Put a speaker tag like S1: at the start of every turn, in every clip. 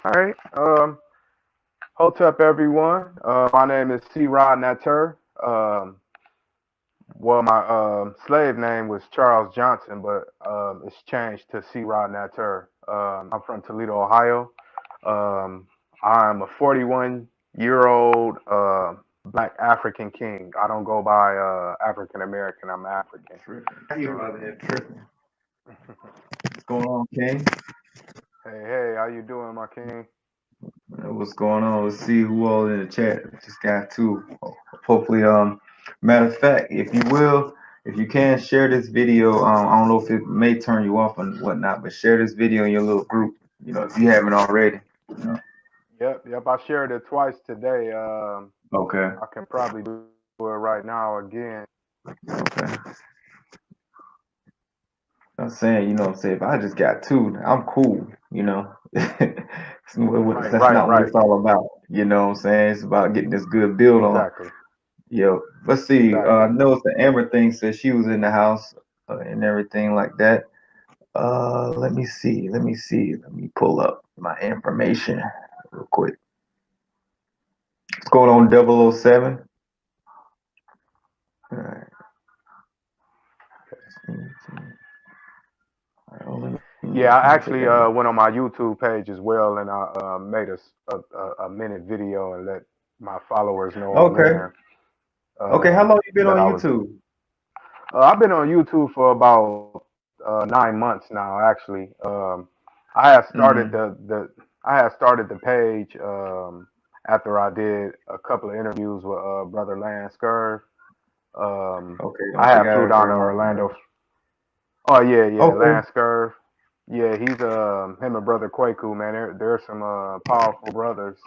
S1: All right. Hold up, everyone. My name is Cra NTR. Well, my slave name was Charles Johnson, but it's changed to Cra NTR. I'm from Toledo, Ohio. Um, I'm a 41-year-old Black African king. I don't go by African American. I'm African.
S2: Tripping. How you out here tripping? What's going on, King?
S1: Hey, hey, how you doing, my king?
S2: What's going on? Let's see who all in the chat. Just got two. Hopefully, matter of fact, if you will, if you can share this video, I don't know if it may turn you off and whatnot, but share this video in your little group. If you haven't already. You know.
S1: Yep, yep. I shared it twice today.
S2: Okay.
S1: I can probably do it right now again.
S2: Okay. I'm saying, say if I just got two, I'm cool. That's
S1: Right, right,
S2: not what
S1: right.
S2: it's all about. You know what I'm saying? It's about getting this good build on.
S1: Exactly,
S2: Yo, let's see. I
S1: exactly.
S2: noticed the Amber thing said she was in the house and everything like that. Let me see. Let me see. Let me pull up my information real quick. What's going on, 007? All right.
S1: Yeah,
S2: Let
S1: I
S2: me take
S1: actually
S2: that.
S1: went on my YouTube page as well, and I made a minute video and let my followers know on
S2: Okay.
S1: there
S2: Okay. How long you been
S1: that
S2: on
S1: I was.
S2: YouTube?
S1: I've been on YouTube for about 9 months now. Actually, I had started
S2: Mm-hmm.
S1: I had started the page after I did a couple of interviews with brother Lance Scurv.
S2: Okay. I
S1: I
S2: think
S1: had
S2: I
S1: flew
S2: heard
S1: down to
S2: of
S1: Orlando.
S2: him.
S1: Oh yeah, yeah,
S2: Okay.
S1: Lance Scurv. Yeah, he's him and brother Kwaku, man. They're some powerful brothers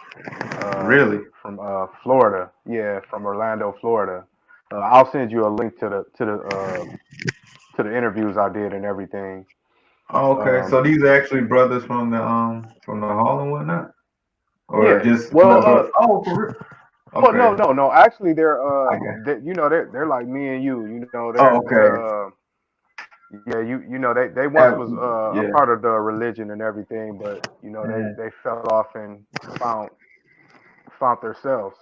S2: Really?
S1: from Florida. Yeah, from Orlando, Florida. I'll send you a link to the interviews I did and everything.
S2: Okay.
S1: Um,
S2: So these are actually brothers from the hall and whatnot, or
S1: yeah.
S2: just
S1: Well,
S2: whoever? Oh, for real?
S1: well, no,
S2: Okay.
S1: no, no. Actually,
S2: Okay.
S1: they're like me and you. You know,
S2: Oh, okay.
S1: they're yeah. You know, they once
S2: Have,
S1: was a
S2: yeah.
S1: part of the religion and everything, but you know,
S2: Mhm.
S1: they fell off and found found themselves.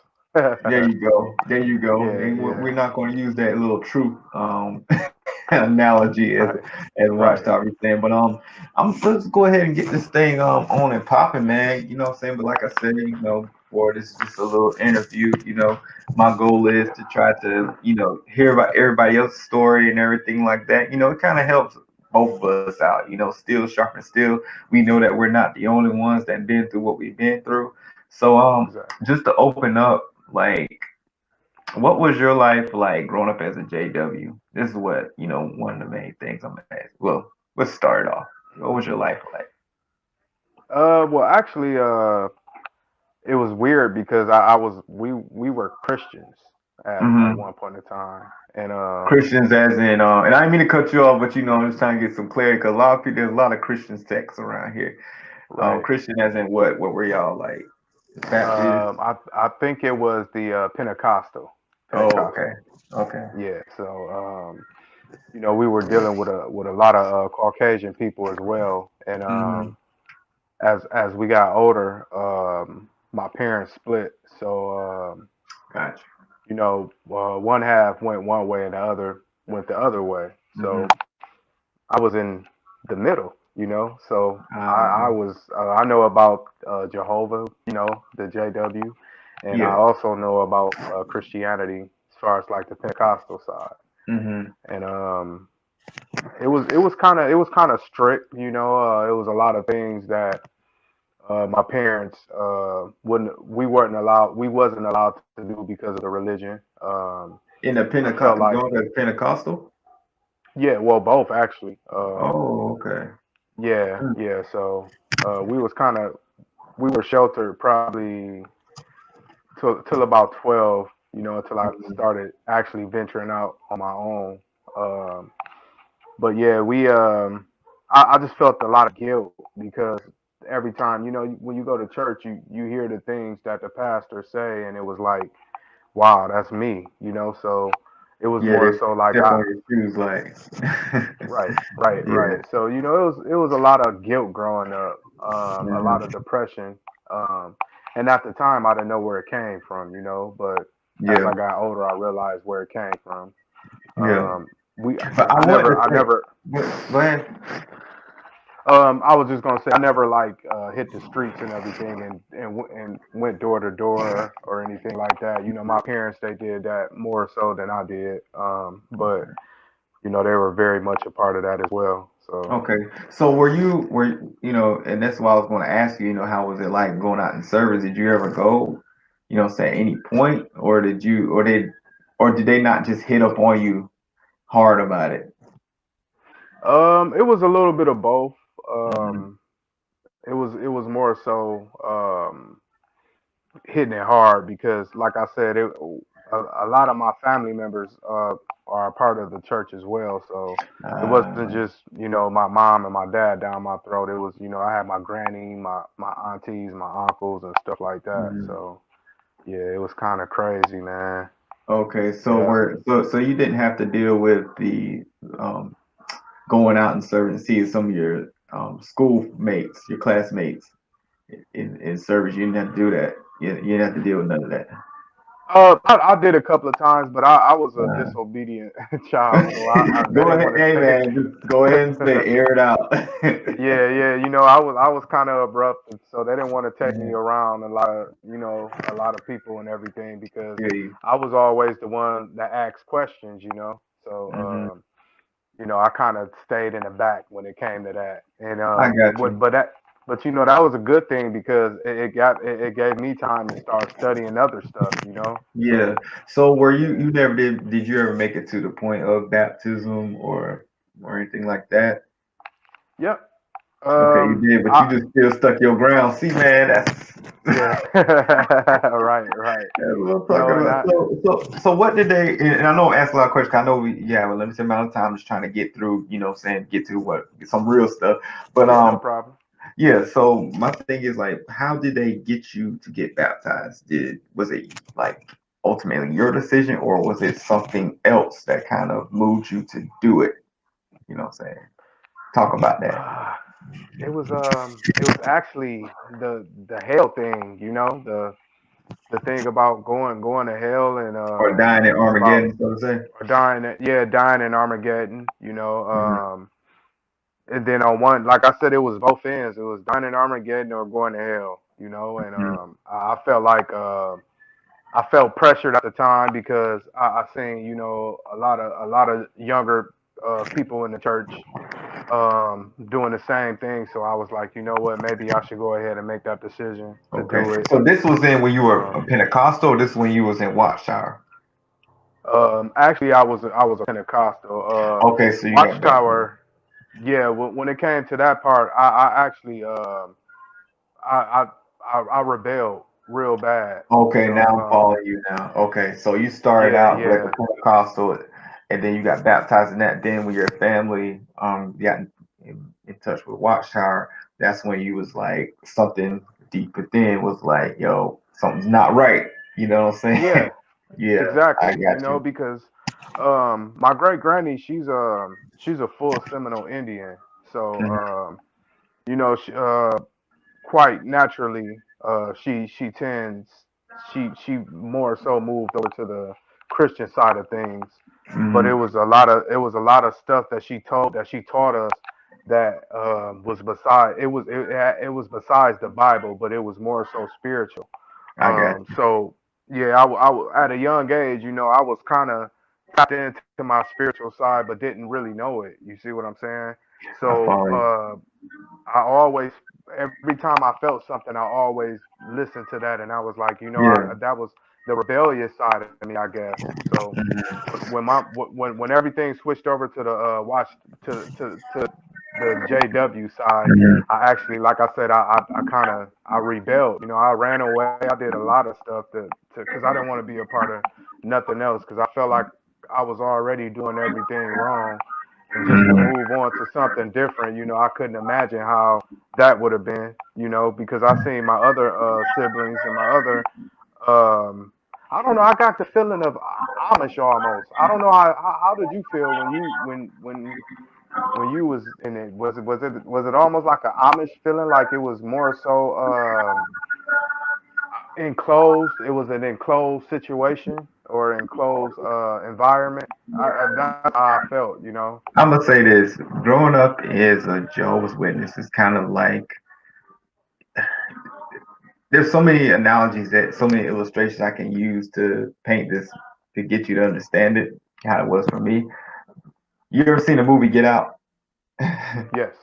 S2: There you go. There you go.
S1: Yeah,
S2: And we're
S1: yeah.
S2: not going to use that little truth analogy as
S1: Right, right.
S2: Watchtower is saying, but let's go ahead and get this thing on and popping, man. You know what I'm saying? But like I said, before this is just a little interview. My goal is to try to hear about everybody else's story and everything like that. It kind of helps both of us out. Still sharp and still. We know that we're not the only ones that been through what we've been through. So
S1: Exactly.
S2: just to open up, like, what was your life like growing up as a JW? This is what, one of the main things I'm gonna ask. Well, let's start off. What was your life like?
S1: Well, actually, it was weird because I was we were Christians at
S2: Hmm.
S1: one point in time, and
S2: Christians, as in, and I didn't mean to cut you off, but I'm just trying to get some clarity because a lot of people, there's a lot of Christian sects around here.
S1: right.
S2: Christian, as in what? What were y'all like? Baptist?
S1: I think it was the Pentecostal.
S2: Oh, okay,
S1: Pentecostal.
S2: okay.
S1: Yeah. So you know, we were dealing with a lot of Caucasian people as well, and
S2: Hmm.
S1: as we got older, my parents split. So
S2: Gotcha.
S1: you know, one half went one way and the other went the other way.
S2: Hmm.
S1: So I was in the middle, you know. So I
S2: Uh,
S1: was I know about Jehovah, you know, the JW, and I
S2: yeah.
S1: also know about Christianity as far as like the Pentecostal side.
S2: Hmm.
S1: And it was kind of strict, you know. It was a lot of things that my parents wouldn't we wasn't allowed to do because of the religion.
S2: In the
S1: I felt
S2: Pentecost,
S1: like
S2: going to Pentecostal.
S1: yeah, well both actually.
S2: Oh, okay.
S1: Yeah, yeah. So we was kind of we were sheltered probably till about 12, you know, until I
S2: Mhm.
S1: started actually venturing out on my own. Um, but yeah, I just felt a lot of guilt because every time, you know, when you go to church, you hear the things that the pastor say, and it was like, wow, that's me, you know. So it was
S2: Yeah,
S1: more
S2: they
S1: so like
S2: step
S1: I
S2: on your shoes like.
S1: right, right,
S2: Yeah.
S1: right. So you know, it was a lot of guilt growing up, a
S2: Hmm.
S1: lot of depression. Um, and at the time, I didn't know where it came from, but as
S2: Yeah,
S1: I got older, I realized where it came from.
S2: yeah.
S1: We,
S2: But I
S1: I
S2: want to
S1: never, I
S2: say,
S1: never,
S2: go ahead.
S1: I was just gonna say I never like hit the streets and everything and went door to door or anything like that. My parents they did that more so than I did. But they were very much a part of that as well. So
S2: Okay. So and that's why I was going to ask you, how was it like going out in service? Did you ever go, say at any point, or did they not just hit up on you hard about it?
S1: it was a little bit of both.
S2: Hmm.
S1: It was more so hitting it hard because, like I said, a lot of my family members are a part of the church as well. So it wasn't
S2: Uh,
S1: just my mom and my dad down my throat. It was I had my granny, my aunties, my uncles, and stuff like that.
S2: mhm.
S1: So yeah, it was kind of crazy, man.
S2: Okay. So
S1: Yeah.
S2: so you didn't have to deal with the um, going out and serving and seeing some of your school mates, your classmates in service. You didn't have to do that. You didn't have to deal with none of that.
S1: I did a couple of times, but I was a disobedient child, so they
S2: Go
S1: didn't
S2: ahead,
S1: want to
S2: hey
S1: take.
S2: man, just go ahead and say, air it out.
S1: Yeah, yeah. I was kind of abrupt, and so they didn't want to take me
S2: Yeah,
S1: around a lot of people and everything because
S2: yeah.
S1: I was always the one that asked questions.
S2: Hmm.
S1: So I kind of stayed in the back when it came to that, and
S2: I got
S1: what,
S2: you.
S1: but that was a good thing because it gave me time to start studying other stuff.
S2: Yeah.
S1: So
S2: So were you
S1: yeah,
S2: you never did you ever make it to the point of baptism or anything like that?
S1: yep.
S2: Okay, you did, but you
S1: I
S2: just still stuck your ground. See, man,
S1: Yeah, right, right.
S2: that's what I'm
S1: You
S2: talking
S1: know, and
S2: about.
S1: I
S2: So what did they? And I know I asked a lot of questions. 'Cause I know we have a limited amount of time, just trying to get through. Get to what some real stuff. But
S1: yeah, no problem.
S2: yeah. So my thing is like, how did they get you to get baptized? Was it like ultimately your decision, or was it something else that kind of moved you to do it? You know what I'm saying? Talk about that.
S1: Uh, it was actually the hell thing, the thing about going to hell and
S2: Or dying in
S1: about
S2: Armageddon, so to say.
S1: or dying in Armageddon.
S2: Hmm.
S1: And then on one, like I said, it was both ends. It was dying in Armageddon or going to hell. And
S2: Hmm.
S1: I felt like I felt pressured at the time because I seen a lot of younger people in the church doing the same thing. So I was like, you know what, maybe I should go ahead and make that decision to
S2: Okay.
S1: do it.
S2: So this was in when you were a
S1: Um,
S2: Pentecostal, or this when you was in Watchtower?
S1: Actually, I was a Pentecostal.
S2: Okay, so you got baptized.
S1: Watchtower. Yeah, when it came to that part, I actually I, I rebelled real bad.
S2: Okay, now I'm following you now. Okay, so you started
S1: Yeah,
S2: out like a
S1: yeah,
S2: Pentecostal, and then you got baptized in that. Then when your family got in touch with Watchtower, that's when you was like something deep within was like, yo, something's not right. You know what I'm saying?
S1: yeah.
S2: Yeah, I
S1: Exactly.
S2: got you.
S1: Because my great granny, she's a full Seminole Indian. So
S2: Mhm.
S1: quite naturally, she more so moved over to the Christian side of things. But
S2: Mhm.
S1: it was a lot of stuff that she taught us that was beside it was besides the Bible, but it was more so spiritual.
S2: I got you.
S1: So yeah, at a young age, I was kind of tapped into my spiritual side, but didn't really know it. You see what I'm saying?
S2: I
S1: So
S2: follow you.
S1: I always, every time I felt something, I always listened to that, and I was like,
S2: Yeah.
S1: that was the rebellious side of me, I guess. So
S2: Mhm.
S1: when everything switched over to the to the JW side,
S2: Mhm.
S1: I actually, like I said, I kind of I rebelled. I ran away. I did a lot of stuff because I didn't want to be a part of nothing else because I felt like I was already doing everything wrong, and just to
S2: Mhm.
S1: move on to something different, I couldn't imagine how that would have been. Because I seen my other siblings and my other um I don't know. I got the feeling of Amish almost. I don't know how did you feel when when you was in it, was it almost like an Amish feeling, like it was more so enclosed? It was an enclosed situation or enclosed environment. That's how I felt.
S2: I'm gonna say this: growing up as a Jehovah's Witness is kind of like there's so many analogies that so many illustrations I can use to paint this to get you to understand it. How it was for me. You ever seen the movie Get Out?
S1: Yes,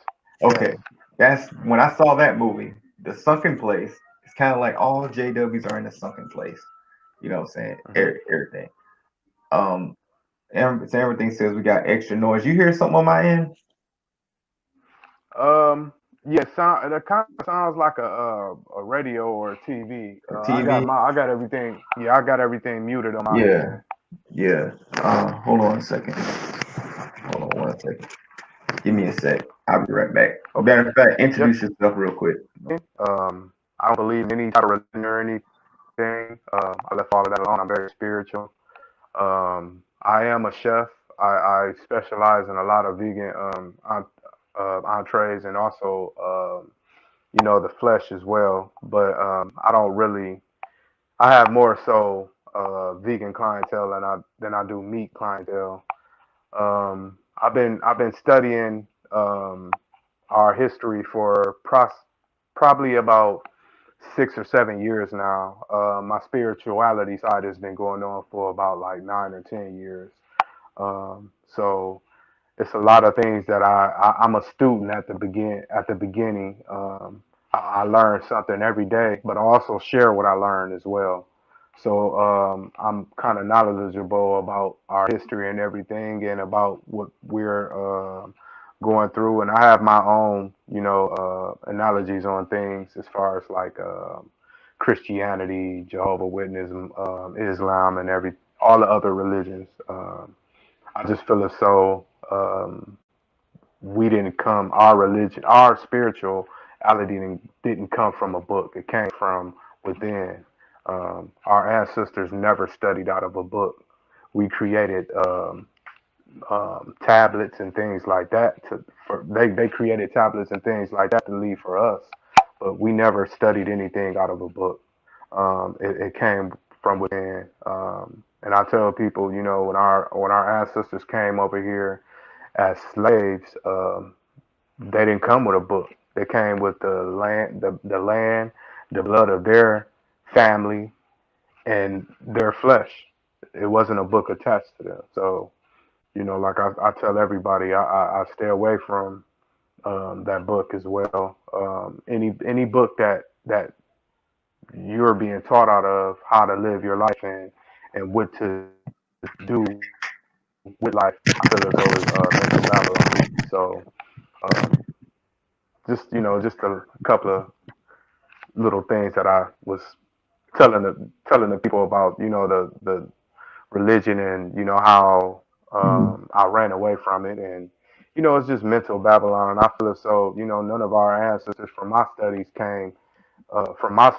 S1: yes.
S2: Okay, that's when I saw that movie. The sunken place. It's kind of like all JWs are in a sunken place. You know what I'm saying?
S1: Hmm.
S2: Everything. Um, so everything says we got extra noise. You hear something on my end?
S1: Yeah, sound that kind of sounds like a radio or a TV.
S2: TV?
S1: I got everything. Yeah, I got everything muted on my
S2: Yeah,
S1: end.
S2: yeah. Hold on a second. Hold on one second. Give me a sec. I'll be right back.
S1: Okay.
S2: Matter of fact,
S1: Yep.
S2: introduce yourself real quick.
S1: I don't believe in any type of religion or anything. I left all of that alone. I'm very spiritual. I am a chef. I specialize in a lot of vegan entrees and also the flesh as well. But I don't really. I have more so vegan clientele than I do meat clientele. I've been studying our history for probably about 6 or 7 years now. My spirituality side has been going on for about like 9 or 10 years. So it's a lot of things that I'm a student at the beginning. I learn something every day, but I also share what I learn as well. So I'm kind of knowledgeable about our history and everything, and about what we're going through. And I have my own, analogies on things as far as like Christianity, Jehovah Witness, Islam, and all the other religions. I just feel as though we didn't come, our religion, our spirituality didn't come from a book. It came from within. Our ancestors never studied out of a book. We created tablets and things like that. They created tablets and things like that to leave for us, but we never studied anything out of a book. It came from within. And I tell people, when our ancestors came over here as slaves, they didn't come with a book. They came with the land, the blood of their family, and their flesh. It wasn't a book attached to them. So, like I tell everybody, I stay away from that book as well. Any book that you're being taught out of how to live your life and what to do with life, I feel as though is mental Babylon. So um, just a couple of little things that I was telling the people about, the religion, and how I ran away from it. And it's just mental Babylon. I feel as though none of our ancestors from my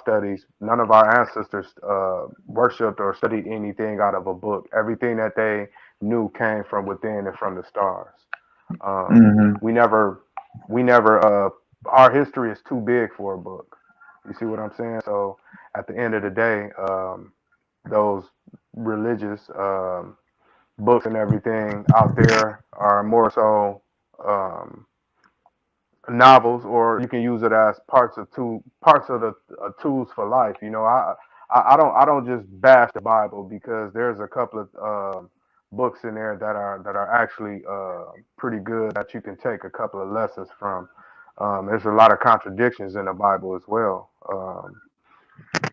S1: studies, none of our ancestors worshipped or studied anything out of a book. Everything that they knew came from within and from the stars.
S2: Hmm.
S1: We never, our history is too big for a book. You see what I'm saying? So at the end of the day, those religious books and everything out there are more so um, novels, or you can use it as parts of the tools for life. I don't just bash the Bible, because there's a couple of books in there that are actually pretty good, that you can take a couple of lessons from. There's a lot of contradictions in the Bible as well.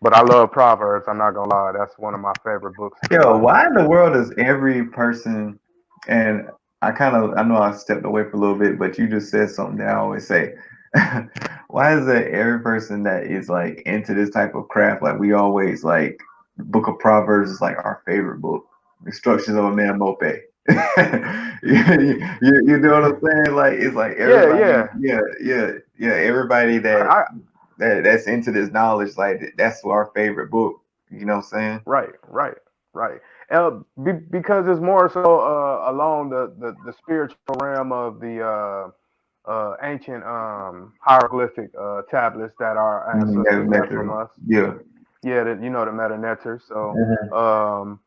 S1: But I love Proverbs. I'm not gonna lie, that's one of my favorite books in the
S2: Yo,
S1: Bible.
S2: why in the world does every person and I know I stepped away for a little bit, but you just said something that I always say. Why is that every person that is like into this type of craft, like we always like the book of Proverbs is like our favorite book. Instructions of a man mope. You know what I'm saying? Like it's like
S1: Yeah,
S2: everybody,
S1: yeah.
S2: yeah, everybody
S1: I
S2: that's into this knowledge, like that's our favorite book. You know what I'm saying?
S1: Right, right, right. Because it's more so along the spiritual realm of the ancient hieroglyphic tablets that our
S2: That
S1: ancestors left from
S2: method.
S1: us.
S2: Yeah.
S1: Yeah, you know, the meta netters. So
S2: Mhm.
S1: um,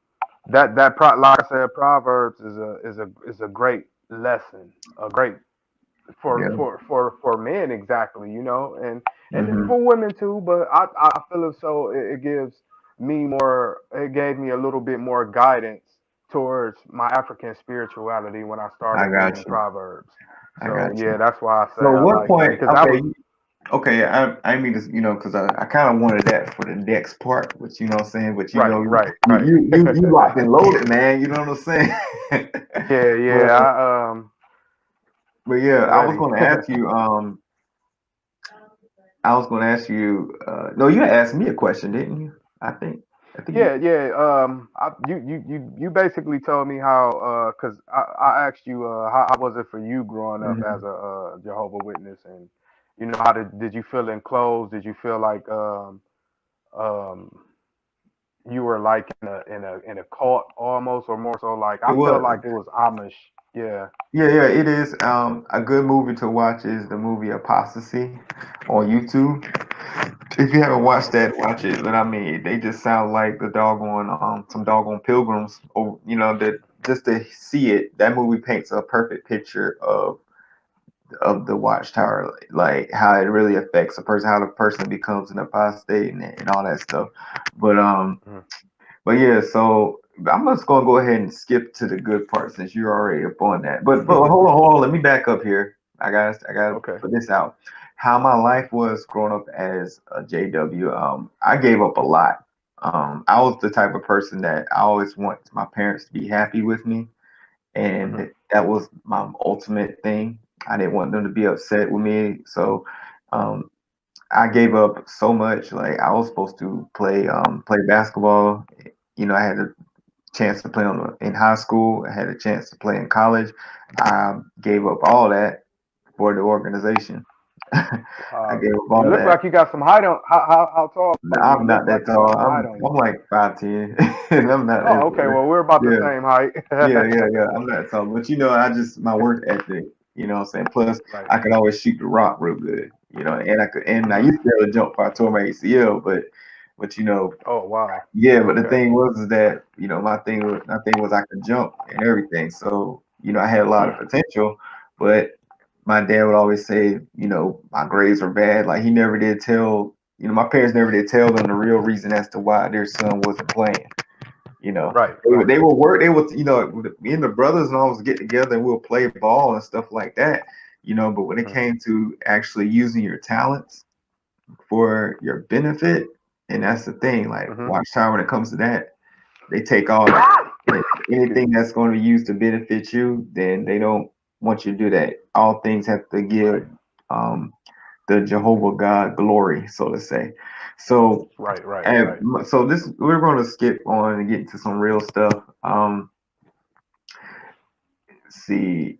S1: like I said, Proverbs is a great lesson, a great
S2: Yeah.
S1: for men exactly, you know, and
S2: Hmm.
S1: for women too. But I feel as so it gives me more. It gave me a little bit more guidance towards my African spirituality when I
S2: I
S1: started
S2: got
S1: reading
S2: you.
S1: Proverbs.
S2: I
S1: So
S2: got
S1: yeah,
S2: you.
S1: that's why I say
S2: So
S1: I
S2: what
S1: like that
S2: point?
S1: because that was
S2: Okay. Okay. I mean, because I kind of wanted that for the next part, but you know what I'm saying. But
S1: right, right, right.
S2: you locked and loaded, man. You know what I'm saying.
S1: Yeah,
S2: but
S1: yeah.
S2: but yeah,
S1: I'm
S2: I was
S1: ready.
S2: going to ask you. I was going to ask you. No, you asked me a question, didn't you? I think. I think you.
S1: Yeah, yeah. You basically told me how, cause I asked you, how was it for you growing up as
S2: Mhm.
S1: a Jehovah Witness, and you know, how did you feel enclosed? Did you feel like um, you were like in a cult almost, or more so like
S2: It
S1: I felt
S2: was.
S1: like it was Amish. Yeah.
S2: Yeah, it is. A good movie to watch is the movie Apostasy on YouTube. If you haven't watched
S1: Okay.
S2: that, watch it. But I mean, they just sound like the doggone some doggone pilgrims. Or you know that just to see it, that movie paints a perfect picture of the Watchtower, like how it really affects a person, how the person becomes an apostate and all that stuff. But
S1: Mhm.
S2: but yeah, so I'm just gonna go ahead and skip to the good part since you're already up on that. But hold on, let me back up here. I gotta
S1: Okay.
S2: put this out. How my life was growing up as a JW. I gave up a lot. I was the type of person that I always want my parents to be happy with me, and
S1: Mhm.
S2: that was my ultimate thing. I didn't want them to be upset with me, so um, I gave up so much. Like I was supposed to play basketball. You know, I had a chance to play in high school. I had a chance to play in college. I gave up all that for the organization. I
S1: Wow.
S2: gave up
S1: You
S2: all
S1: look
S2: that.
S1: like you got some height on. How tall are you?
S2: I'm
S1: You
S2: not
S1: look
S2: that
S1: like you got
S2: tall.
S1: some height on you.
S2: I'm like 5'10". I'm not.
S1: Oh, okay. Well, we're about the
S2: Yeah,
S1: same height.
S2: yeah. I'm not tall, but you know, I just my work ethic. You know what I'm saying? Plus,
S1: Right.
S2: I could always shoot the rock real good. You know, and I
S1: Mhm.
S2: used to be able to jump before I tore my ACL, but you know,
S1: Oh, wow.
S2: yeah. But the
S1: Okay.
S2: thing was is that you know my thing was I could jump and everything. So you know, I had a lot of potential, but my dad would always say, you know, my grades were bad. Like he never did tell. You know, my parents never did tell them the real reason as to why their son wasn't playing. You know,
S1: Right.
S2: they
S1: Right.
S2: will work. They would, you know, me and the brothers and all was get together and we'll play ball and stuff like that. You know, but when it
S1: Mhm.
S2: came to actually using your talents for your benefit, and that's the thing. Like
S1: Mhm.
S2: Watchtower, when it comes to that, they take all that. Like,
S1: Excuse
S2: anything
S1: me.
S2: that's going to be used to benefit you, then they don't want you to do that. All things have to
S1: Right.
S2: give um, the Jehovah God glory, so to say. So
S1: Right. Right.
S2: and
S1: Right.
S2: so this we're going to skip on and get into some real stuff. See,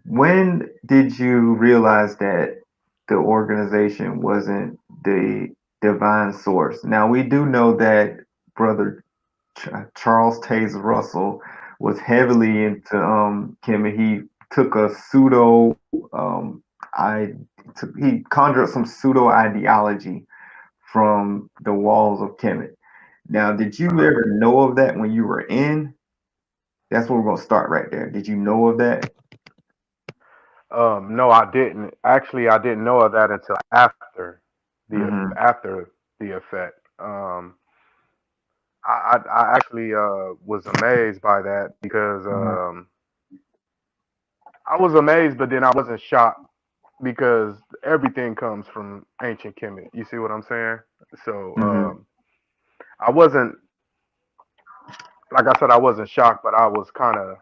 S2: when did you realize that the organization wasn't the divine source? Now we do know that brother Charles Taze Russell was heavily into Kemet. He took a pseudo I he conjured up some pseudo ideology from the walls of Kemet. Now, did you
S1: Uh huh.
S2: ever know of that when you were in? That's where we're gonna start right there. Did you know of that?
S1: No, I didn't. Actually, I didn't know of that until
S2: Mm-hmm.
S1: after the effect. I actually was amazed by that because I was amazed, but then I wasn't shocked because everything comes from ancient Kemet. You see what I'm saying? So
S2: Mm-hmm.
S1: I wasn't, like I said, I wasn't shocked, but I was kind of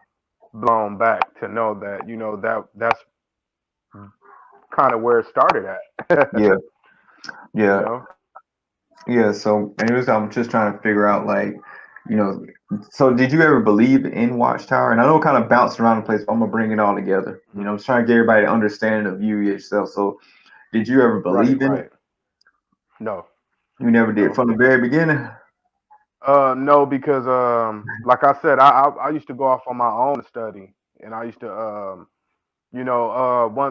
S1: blown back to know that that's kind of where it started at.
S2: Yeah,
S1: you
S2: yeah,
S1: know?
S2: yeah. So, anyways, I'm just trying to figure out, like, you know, so did you ever believe in Watchtower? And I know it kind of bounced around the place, but I'm gonna bring it all together. You know, I'm just trying to get everybody to understanding of you yourself. So, did you ever
S1: Right,
S2: believe in it?
S1: right. No,
S2: You never did
S1: no.
S2: from the very beginning.
S1: No, because like I said, I used to go off on my own to study, and I used to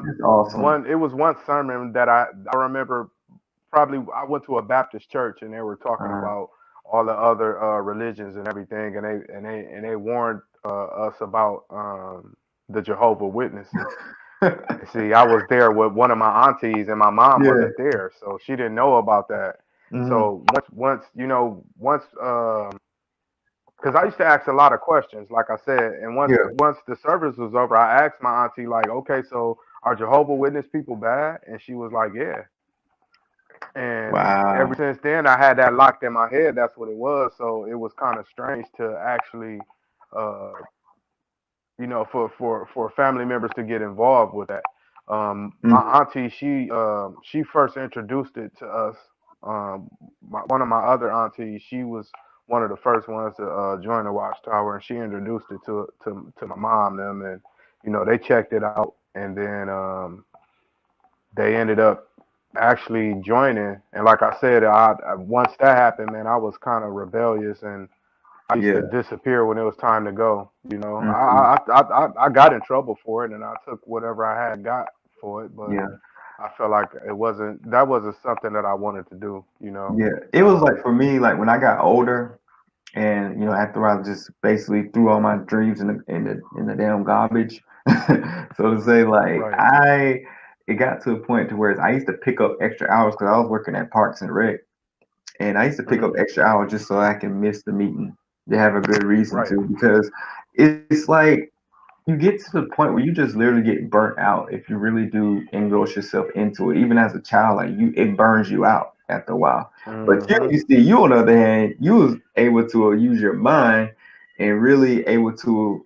S2: That's awesome.
S1: it was one sermon that I remember. Probably I went to a Baptist church, and they were talking
S2: Uh,
S1: about all the other religions and everything, and they warned us about the Jehovah Witnesses. And see, I was there with one of my aunties, and my mom
S2: yeah.
S1: wasn't there, so she didn't know about that.
S2: Hmm.
S1: So once because I used to ask a lot of questions, like I said, and
S2: Yeah.
S1: once the service was over, I asked my auntie like, okay, so are Jehovah Witness people bad? And she was like, yeah. And ever
S2: Wow.
S1: since then, I had that locked in my head. That's what it was. So it was kind of strange to actually, uh, for family members to get involved with that. My
S2: Mm.
S1: auntie, she first introduced it to us. One of my other aunties, she was one of the first ones to join the Watchtower, and she introduced it to my mom them, and they checked it out, and then they ended up actually joining. And like I said, once that happened, man, I was kind of rebellious, and I used to
S2: Yeah.
S1: disappear when it was time to go.
S2: Hmm.
S1: I got in trouble for it, and I took whatever I had got for it, but
S2: Yeah.
S1: I felt like that wasn't something that I wanted to do.
S2: Yeah. It was like for me, like when I got older, and after I just basically threw all my dreams in the damn garbage, so to say, like
S1: Right.
S2: it got to a point to where I used to pick up extra hours because I was working at Parks and Rec, and I used to pick up
S1: Hmm.
S2: extra hours just so I can miss the meeting. They have a good reason
S1: Right.
S2: to, because it's like you get to the point where you just literally get burnt out if you really do engross yourself into it. Even as a child, like it burns you out after a while. But
S1: Hmm.
S2: you on the other hand, you was able to use your mind and really able to,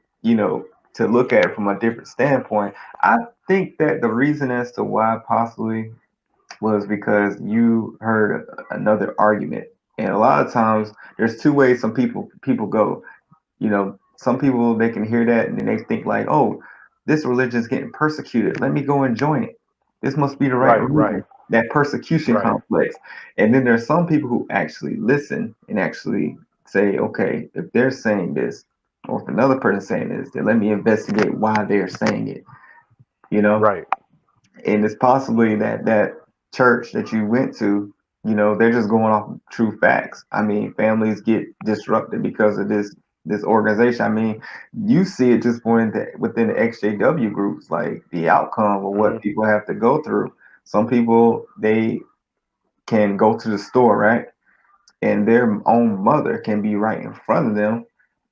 S2: to look at it from a different standpoint. I think that the reason as to why possibly was because you heard another argument. And a lot of times there's two ways some people go. Some people, they can hear that and then they think like, oh, this religion is getting persecuted. Let me go and join it. This must be the right
S1: Right. Right.
S2: reason. That persecution
S1: Right.
S2: complex. And then there's some people who actually listen and actually say, okay, if they're saying this, or if another person saying this, then let me investigate why they're saying it. You know,
S1: Right.
S2: and it's possibly that church that you went to, they're just going off true facts. I mean, families get disrupted because of this organization. I mean, you see it just within the XJW groups, like the outcome of what
S1: Hmm.
S2: people have to go through. Some people, they can go to the store, right, and their own mother can be right in front of them,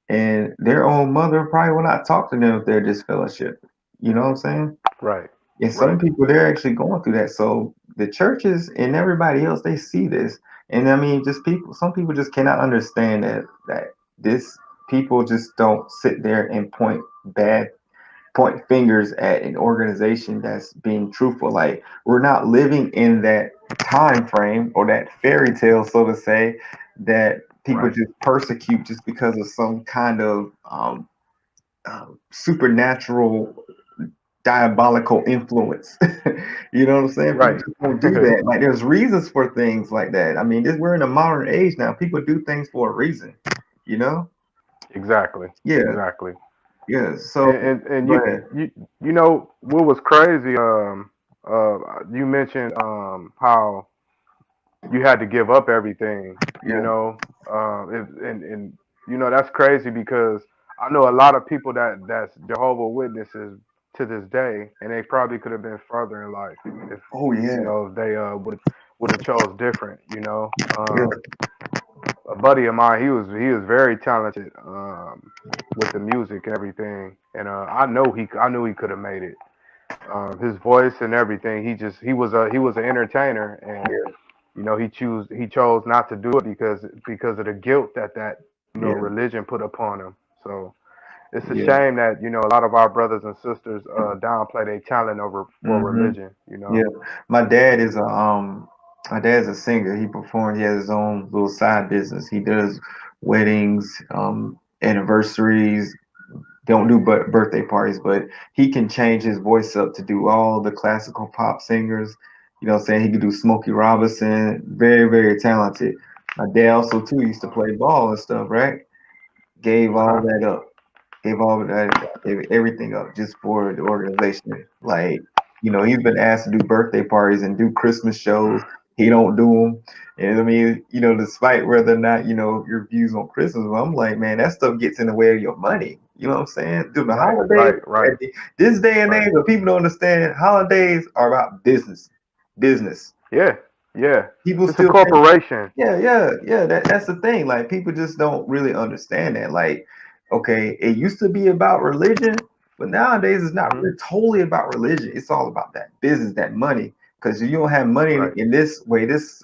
S2: and their own mother probably will not talk to them if they're disfellowshipped. You know what I'm saying?
S1: Right.
S2: And some
S1: Right.
S2: people, they're actually going through that. So the churches and everybody else, they see this. And I mean, just people, some people just cannot understand that this people just don't sit there and point fingers at an organization that's being truthful. Like, we're not living in that time frame or that fairy tale, so to say, that people
S1: Right.
S2: just persecute just because of some kind of supernatural diabolical influence. You know what I'm saying? People
S1: Right.
S2: just don't do that. Like, there's reasons for things like that. I mean, we're in a modern age now. People do things for a reason. You know?
S1: Exactly.
S2: Yeah,
S1: Exactly.
S2: yeah. So
S1: And
S2: go ahead.
S1: you know what was crazy? You mentioned how you had to give up everything.
S2: Yeah.
S1: And that's crazy because I know a lot of people that's Jehovah Witnesses to this day, and they probably could have been further in life if
S2: Oh yeah.
S1: if they would have chose different.
S2: Yeah.
S1: A buddy of mine, he was very talented with the music and everything, and I knew he could have made it. His voice and everything, he was an entertainer, and
S2: Yeah.
S1: he chose not to do it because of the guilt that
S2: Yeah.
S1: religion put upon him. So it's a
S2: Yeah.
S1: shame that a lot of our brothers and sisters downplay their talent over for
S2: Hmm.
S1: religion.
S2: Yeah. My dad is my dad's a singer. He performs. He has his own little side business. He does weddings, anniversaries, don't do but birthday parties, but he can change his voice up to do all the classical pop singers. You know what I'm saying? He can do Smokey Robinson. Very, very talented. My dad also too used to play ball and stuff, right? Gave all
S1: Uh-huh.
S2: that up. Gave all that, gave everything up just for the organization. Like, he's been asked to do birthday parties and do Christmas shows. He don't do them. And I mean, despite whether or not, your views on Christmas, I'm like, man, that stuff gets in the way of your money. You know what I'm saying? Dude, the
S1: Right,
S2: holidays,
S1: right, right,
S2: this day and
S1: right.
S2: age, but people don't understand holidays are about business. Business.
S1: Yeah, yeah.
S2: People
S1: It's a
S2: still think,
S1: corporation.
S2: yeah, yeah, yeah. That's the thing. Like people just don't really understand that. Like, okay, it used to be about religion, but nowadays it's not
S1: Hmm.
S2: really totally about religion. It's all about that business, that money. Because you don't have money
S1: Right,
S2: in this way, this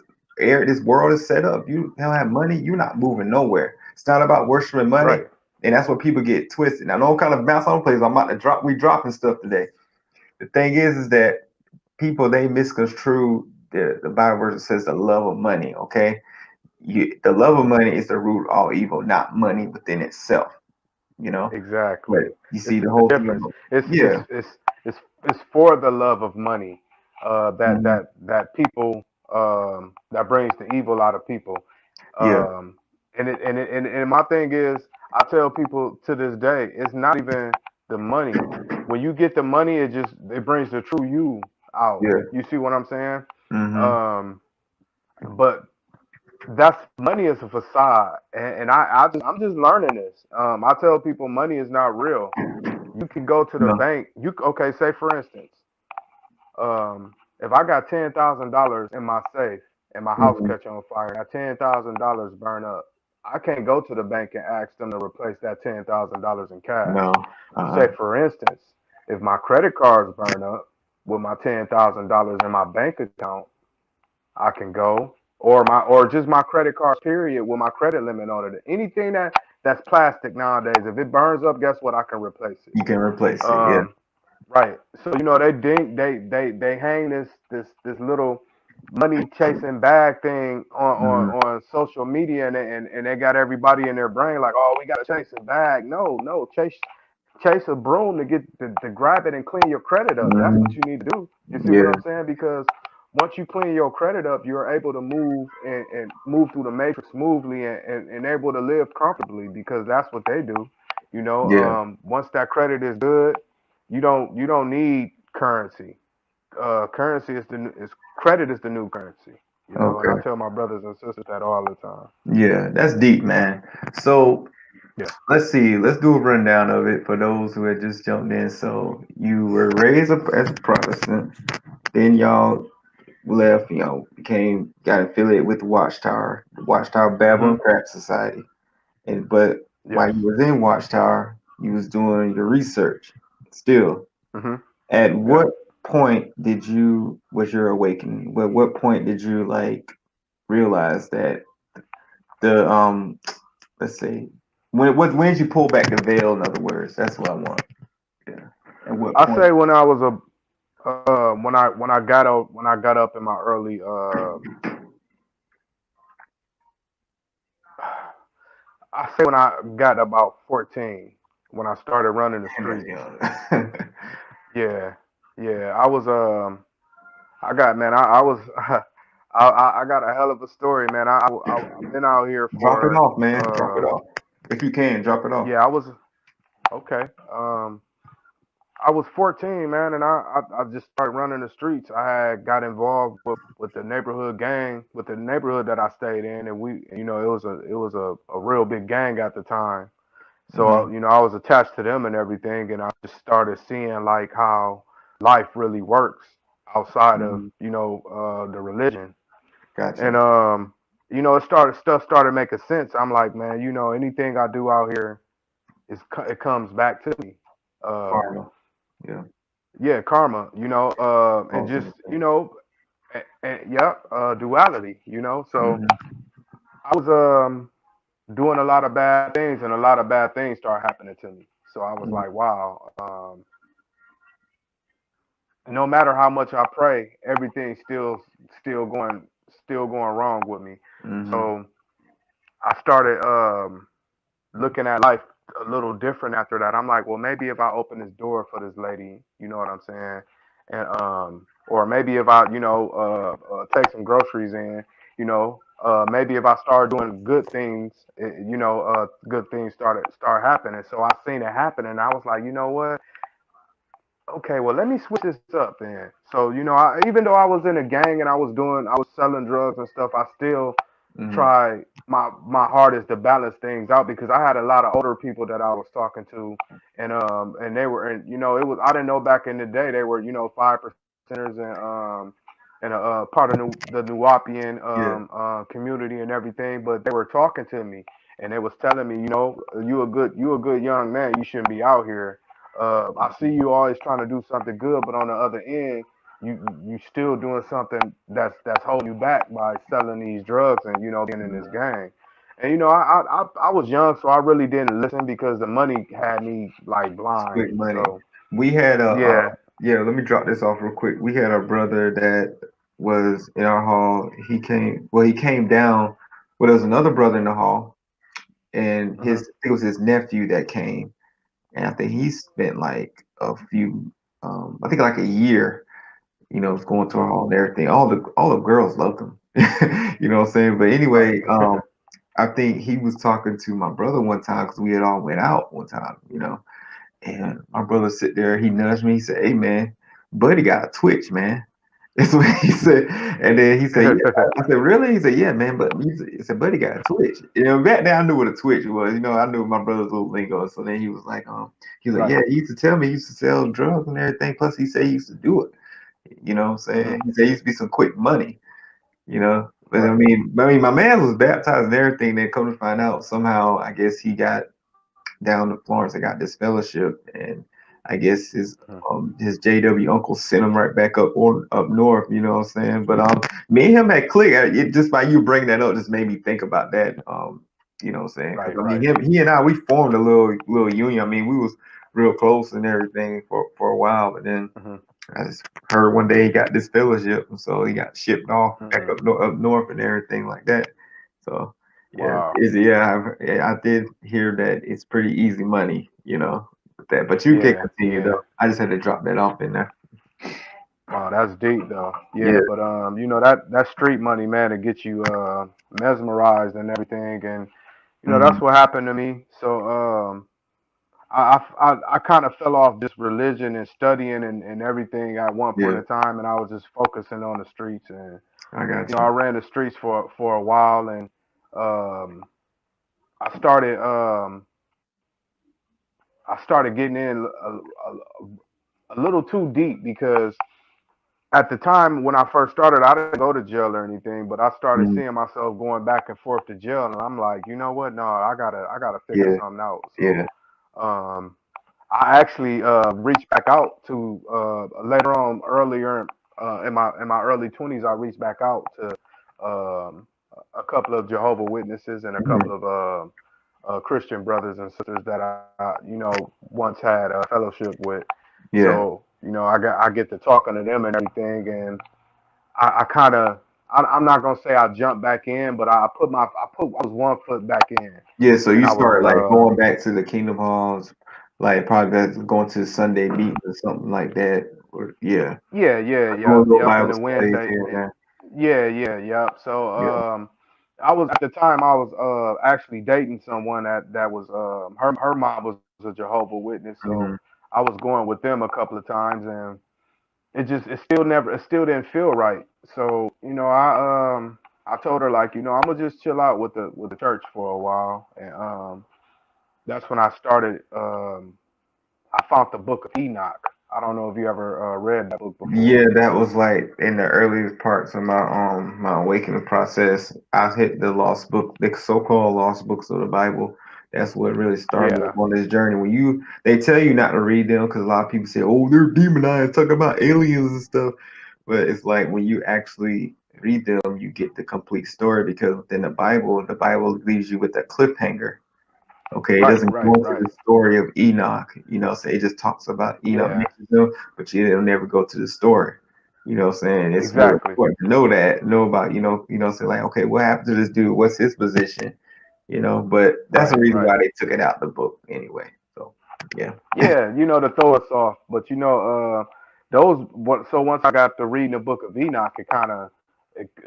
S2: world is set up. You don't have money, you're not moving nowhere. It's not about worshiping money,
S1: right.
S2: and that's what people get twisted. Now, no kind of bounce on place. I'm about to drop. We dropping stuff today. The thing is that people they misconstrue the Bible verse that says the love of money. Okay, the love of money is the root of all evil, not money within itself. You know, but
S1: Exactly.
S2: you
S1: It's
S2: see the
S1: the
S2: whole thing
S1: difference.
S2: about
S1: It's it's
S2: yeah,
S1: it's it's it's for the love of money. That
S2: mhm,
S1: people that brings the evil out of people.
S2: yeah,
S1: Um, and my thing is, I tell people to this day, it's not even the money. When you get the money, it brings the true you out.
S2: yeah,
S1: You see what I'm saying?
S2: hmm,
S1: Um, but that's money is a facade, and I'm just learning this. I tell people money is not real. You can go to the
S2: no,
S1: bank. Okay, say for instance, if I got $10,000 in my safe and my house
S2: hmm,
S1: catch on fire, and that $10,000 burn up, I can't go to the bank and ask them to replace that $10,000 in cash.
S2: no,
S1: But say
S2: uh-uh,
S1: for instance, if my credit cards burn up with my $10,000 in my bank account, I can go, or just my credit card period with my credit limit on it. Anything that's plastic nowadays, if it burns up, guess what? I can replace it.
S2: you can replace it. Yeah,
S1: Um, right. So they hang this little money chasing bag thing
S2: hmm,
S1: on social media, and they got everybody in their brain like, oh, we got to chase a bag. No, no, chase a broom to grab it and clean your credit up. That's what
S2: hmm,
S1: you need to do. You see what
S2: yeah,
S1: I'm saying? Because once you clean your credit up, you're able to move and move through the matrix smoothly and able to live comfortably because that's what they do.
S2: yeah.
S1: Once that credit is good, you don't need currency. Currency is credit is the new currency. And I
S2: Okay,
S1: tell my brothers and sisters that all the time.
S2: yeah, that's deep, man. So
S1: Yeah.
S2: let's see. Let's do a rundown of it for those who had just jumped in. So you were raised up as a Protestant, then y'all left, got affiliated with the Watchtower
S1: Mhm.
S2: Babylon Craft Society. But while
S1: Yes.
S2: you was in Watchtower, you was doing your research still.
S1: Mhm.
S2: At
S1: Yep.
S2: what point was your awakening? What point did you like realize that the let's say when did you pull back the veil? In other words, that's what I want. Yeah. At what
S1: I
S2: point?
S1: say when I was a when I got up in my early I say when I got about 14 when I started running the
S2: Damn, that's
S1: streets.
S2: young.
S1: Yeah. Yeah. I got man. I was. I got a hell of a story, man. I've been out here
S2: Drop it
S1: for.
S2: off, man. Drop it
S1: Um,
S2: off. If you can, drop it off.
S1: yeah, I was okay. I was 14, man, and I just started running the streets. I had got involved with the neighborhood gang, with the neighborhood that I stayed in, and it was a real big gang at the time. So
S2: Hmm.
S1: I was attached to them and everything, and I just started seeing like how life really works outside of
S2: Hmm.
S1: the religion. And
S2: Gotcha.
S1: stuff started making sense. I'm like, man, anything I do out here it comes back to me. Um,
S2: Karma. Yeah.
S1: yeah, karma. And just
S2: Ultimately.
S1: yeah, duality. So
S2: Hmm.
S1: I was doing a lot of bad things, and a lot of bad things started happening to me. So I was like, wow. No matter how much I pray, everything's still going still going wrong with me.
S2: Hmm.
S1: So I started looking at life a little different after that. I'm like, well, maybe if I open this door for this lady, you know what I'm saying, and or maybe if I take some groceries in, maybe if I started doing good things, good things start happening. So I seen it happen, and I was like, you know what? Okay, well, let me switch this up then. So, even though I was in a gang and I was selling drugs and stuff, I still
S2: Mm-hmm.
S1: try my hardest to balance things out because I had a lot of older people that I was talking to, and they were, and it was, I didn't know back in the day they were, 5%ers and part of the Nuwapian
S2: Yeah.
S1: community and everything, but they were talking to me and they was telling me, you a good young man, you shouldn't be out here. I see you always trying to do something good, but on the other end, you still doing something that's holding you back by selling these drugs and being in this gang. And I was young, so I really didn't listen because the money had me like
S2: It's
S1: blind.
S2: quick money.
S1: So
S2: We had a
S1: yeah,
S2: yeah. Let me drop this off real quick. We had a brother that was in our hall. He came. Well, he came down. Well, there was another brother in the hall, and
S1: hmm
S2: it was his nephew that came. And I think he spent like a few, I think like a year, going to our hall and everything. All the girls loved him. You know what I'm saying? But
S1: right,
S2: anyway, I think he was talking to my brother one time because we had all went out one time, and my brother sit there, he nudged me, he said, "Hey man, Buddy got a twitch, man." That's what he said. And then he said, "Yeah." I said, "Really?" He said, "Yeah, man." But he said, "Buddy got a twitch." Back then I knew what a twitch was. I knew my brother's little lingo. So then he was like,
S1: right.
S2: "Yeah, he used to tell me he used to sell drugs and everything. Plus he said he used to do it." You know what I'm saying?
S1: hmm
S2: He said he used to be some quick money, But
S1: right.
S2: my man was baptized and everything. Then come to find out, somehow, I guess he got down to Florence and got this fellowship, and I guess
S1: hmm
S2: his JW uncle sent him right back up north. You know what I'm saying? But me and him had clicked. It just by you bringing that up just made me think about that. You know what I'm saying? Because
S1: Right,
S2: I mean,
S1: right.
S2: he and I we formed a little union. I mean, we was real close and everything for a while, but then
S1: hmm
S2: I just heard one day he got this fellowship, and so he got shipped off back
S1: hmm
S2: up north and everything like that. So yeah,
S1: Wow.
S2: I did hear that it's pretty easy money, with that. But you can
S1: Yeah,
S2: continue
S1: yeah.
S2: though. I just had to drop that off in there.
S1: Wow, that's deep though.
S2: Yeah.
S1: Yeah, but that street money, man, to get you mesmerized and everything, and
S2: Hmm.
S1: that's what happened to me. So I kind of fell off just religion and studying and everything at one point
S2: Yeah,
S1: in time, and I was just focusing on the streets, and
S2: I got
S1: I
S2: you.
S1: ran the streets for a while, and um, I started um, I started getting in a little too deep because at the time when I first started, I didn't go to jail or anything, but I started
S2: Mhm.
S1: seeing myself going back and forth to jail, and I'm like, you know what? No, I gotta figure
S2: Yeah,
S1: something out. So
S2: yeah,
S1: um, I actually reached back out to later on earlier in my early 20s. I reached back out to a couple of Jehovah Witnesses and a
S2: mhm,
S1: couple of Christian brothers and sisters that I once had a fellowship with.
S2: yeah.
S1: So I get to talking to them and everything, and I kind of I'm not gonna say I jumped back in, but I was 1 foot back in,
S2: Yeah, so
S1: and
S2: you
S1: I was
S2: start like going back to the Kingdom Halls, like probably going to Sunday meetings or something like that. Or yeah,
S1: yeah, yeah,
S2: like going
S1: yep,
S2: to little
S1: yep, and
S2: Bible
S1: the
S2: studies
S1: Wednesday,
S2: here and there.
S1: yeah, yeah, yep. So
S2: Yeah.
S1: I was at the time I was actually dating someone that was her mom was a Jehovah Witness, so
S2: Hmm.
S1: I was going with them a couple of times, and it still didn't feel right. So I told her like I'm gonna just chill out with the church for a while, and that's when I started. I found the Book of Enoch. I don't know if you ever read that book
S2: Yeah,
S1: before.
S2: that was like in the earliest parts of my awakening process. I hit the lost book, the so-called lost books of the Bible. That's what really started me
S1: Yeah,
S2: on this journey. They tell you not to read them because a lot of people say, "Oh, they're demonized, talking about aliens and stuff." But it's like when you actually read them, you get the complete story because within the Bible leaves you with a cliffhanger. Okay, it
S1: right,
S2: doesn't go
S1: right,
S2: into
S1: right.
S2: the story of Enoch, so it just talks about Enoch
S1: Yeah,
S2: mentions him, but it'll never go to the story. You know what I'm saying? It's real
S1: exactly.
S2: important to know about, say like, okay, what happened to this dude? What's his position? But that's the
S1: Right,
S2: reason
S1: right.
S2: why they took it out the book anyway. So yeah.
S1: Yeah, to throw us off, but those. So once I got to reading the Book of Enoch, it kind of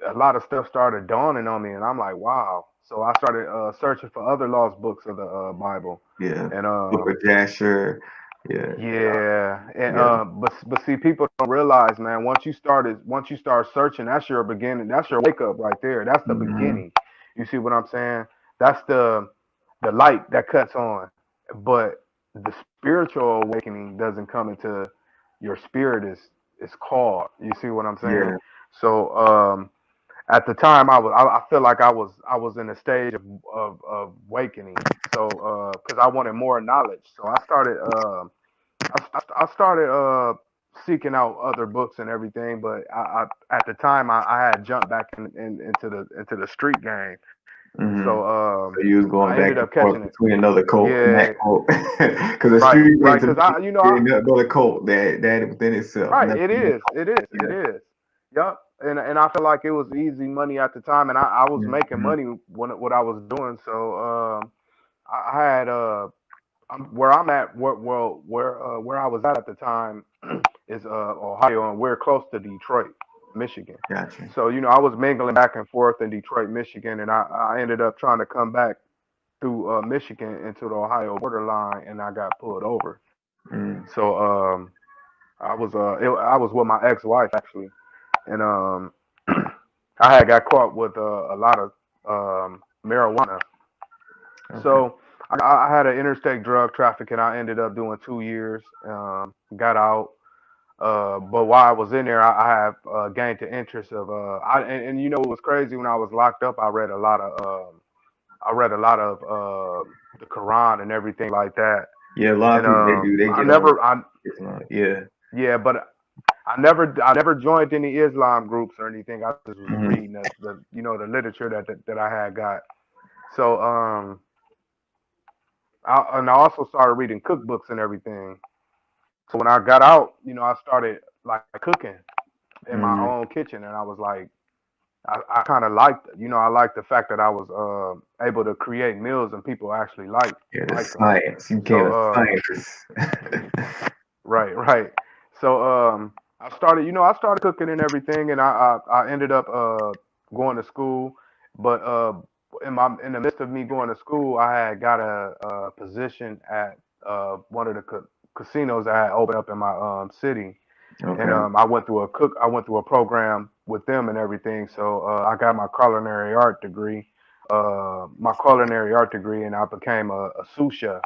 S1: a lot of stuff started dawning on me, and I'm like, wow. So I started searching for other lost books of the Bible,
S2: Yeah.
S1: and
S2: Book of Jasher. Yeah.
S1: yeah, and
S2: Yeah.
S1: but see, people don't realize, man. Once you start searching, that's your beginning. That's your wake up right there. That's the
S2: Mm-hmm.
S1: beginning. You see what I'm saying? That's the light that cuts on. But the spiritual awakening doesn't come until your spirit is called. You see what I'm saying?
S2: Yeah.
S1: So at the time, I feel like I was in a stage of awakening. So because I wanted more knowledge, so I started. I started seeking out other books and everything, but at the time I had jumped back into the street game.
S2: Mm-hmm.
S1: So
S2: So you was going
S1: I
S2: back
S1: ended
S2: and
S1: up
S2: forth
S1: catching it.
S2: between another cult and that
S1: Yeah,
S2: cult, because the
S1: right,
S2: street
S1: right.
S2: gangs to
S1: Because
S2: me
S1: I
S2: ain't nothing but a cult that within itself.
S1: right.
S2: Nothing
S1: It
S2: but a
S1: is.
S2: cult.
S1: It is. It
S2: Yeah.
S1: is. Yep. And I feel like it was easy money at the time, and I was making
S2: Mm-hmm.
S1: money when what I was doing. So I had where I'm at, where I was at the time is Ohio, and we're close to Detroit, Michigan.
S2: Gotcha.
S1: So I was mingling back and forth in Detroit, Michigan, and I ended up trying to come back through Michigan into the Ohio borderline, and I got pulled over.
S2: Mm.
S1: So I was with my ex-wife actually, and I had got caught with a lot of marijuana.
S2: Okay.
S1: So I had an interstate drug traffic, and I ended up doing 2 years. Got out. But while I was in there, I have gained the interest of and it was crazy when I was locked up. I read a lot of the Quran and everything like that.
S2: Yeah, a lot of
S1: And
S2: people they do. They
S1: I
S2: get on.
S1: never I
S2: Yeah.
S1: yeah, but I never joined any Islam groups or anything. I just was
S2: Mm-hmm.
S1: reading the the literature that I had got. So and I also started reading cookbooks and everything. So when I got out, I started like cooking in my
S2: Mm-hmm.
S1: own kitchen, and I was like, I kind of liked, I liked the fact that I was able to create meals and people actually
S2: Yeah, the
S1: like them.
S2: science. You became
S1: So
S2: a scientist.
S1: right, right. So I started cooking and everything, and I ended up going to school, but in the midst of me going to school, I had got a position at one of the casinos that had opened up in my city, and
S2: Okay.
S1: I went through a program with them and everything. So I got my culinary art degree, and I became a sous chef.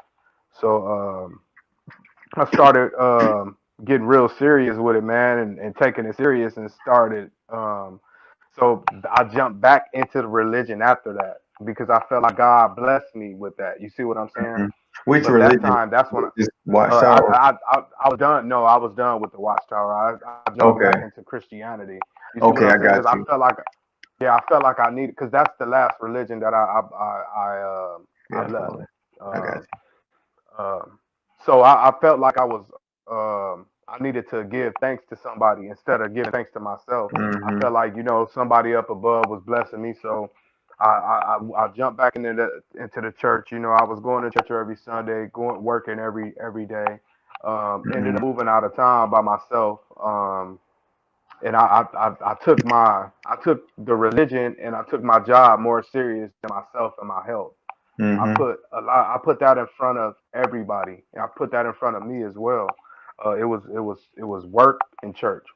S1: So I started getting real serious with it, man, and taking it serious, and started. So I jumped back into the religion after that because I felt like God blessed me with that. You see what I'm saying?
S2: Hmm. Which
S1: But that
S2: religion?
S1: time, that's when
S2: Just Watchtower.
S1: I was done. No, I was done with the Watchtower. I jumped back
S2: Okay.
S1: into Christianity. You see what
S2: Okay,
S1: I'm
S2: I
S1: saying?
S2: got
S1: Because I
S2: you.
S1: felt like, yeah, I felt like I needed, because that's the last religion that I
S2: Yeah,
S1: left.
S2: Father. I got
S1: Um, um, so I felt like I needed to give thanks to somebody instead of giving thanks to myself.
S2: you.
S1: I felt
S2: Mm-hmm.
S1: like somebody up above was blessing me, so I jumped back into the church. I was going to church every Sunday, going working every day. Ended
S2: Mm-hmm.
S1: up moving out of town by myself, and I took the religion and I took my job more serious than myself and my health.
S2: Mm-hmm.
S1: I put that in front of everybody, and I put that in front of me as well. It was work and church.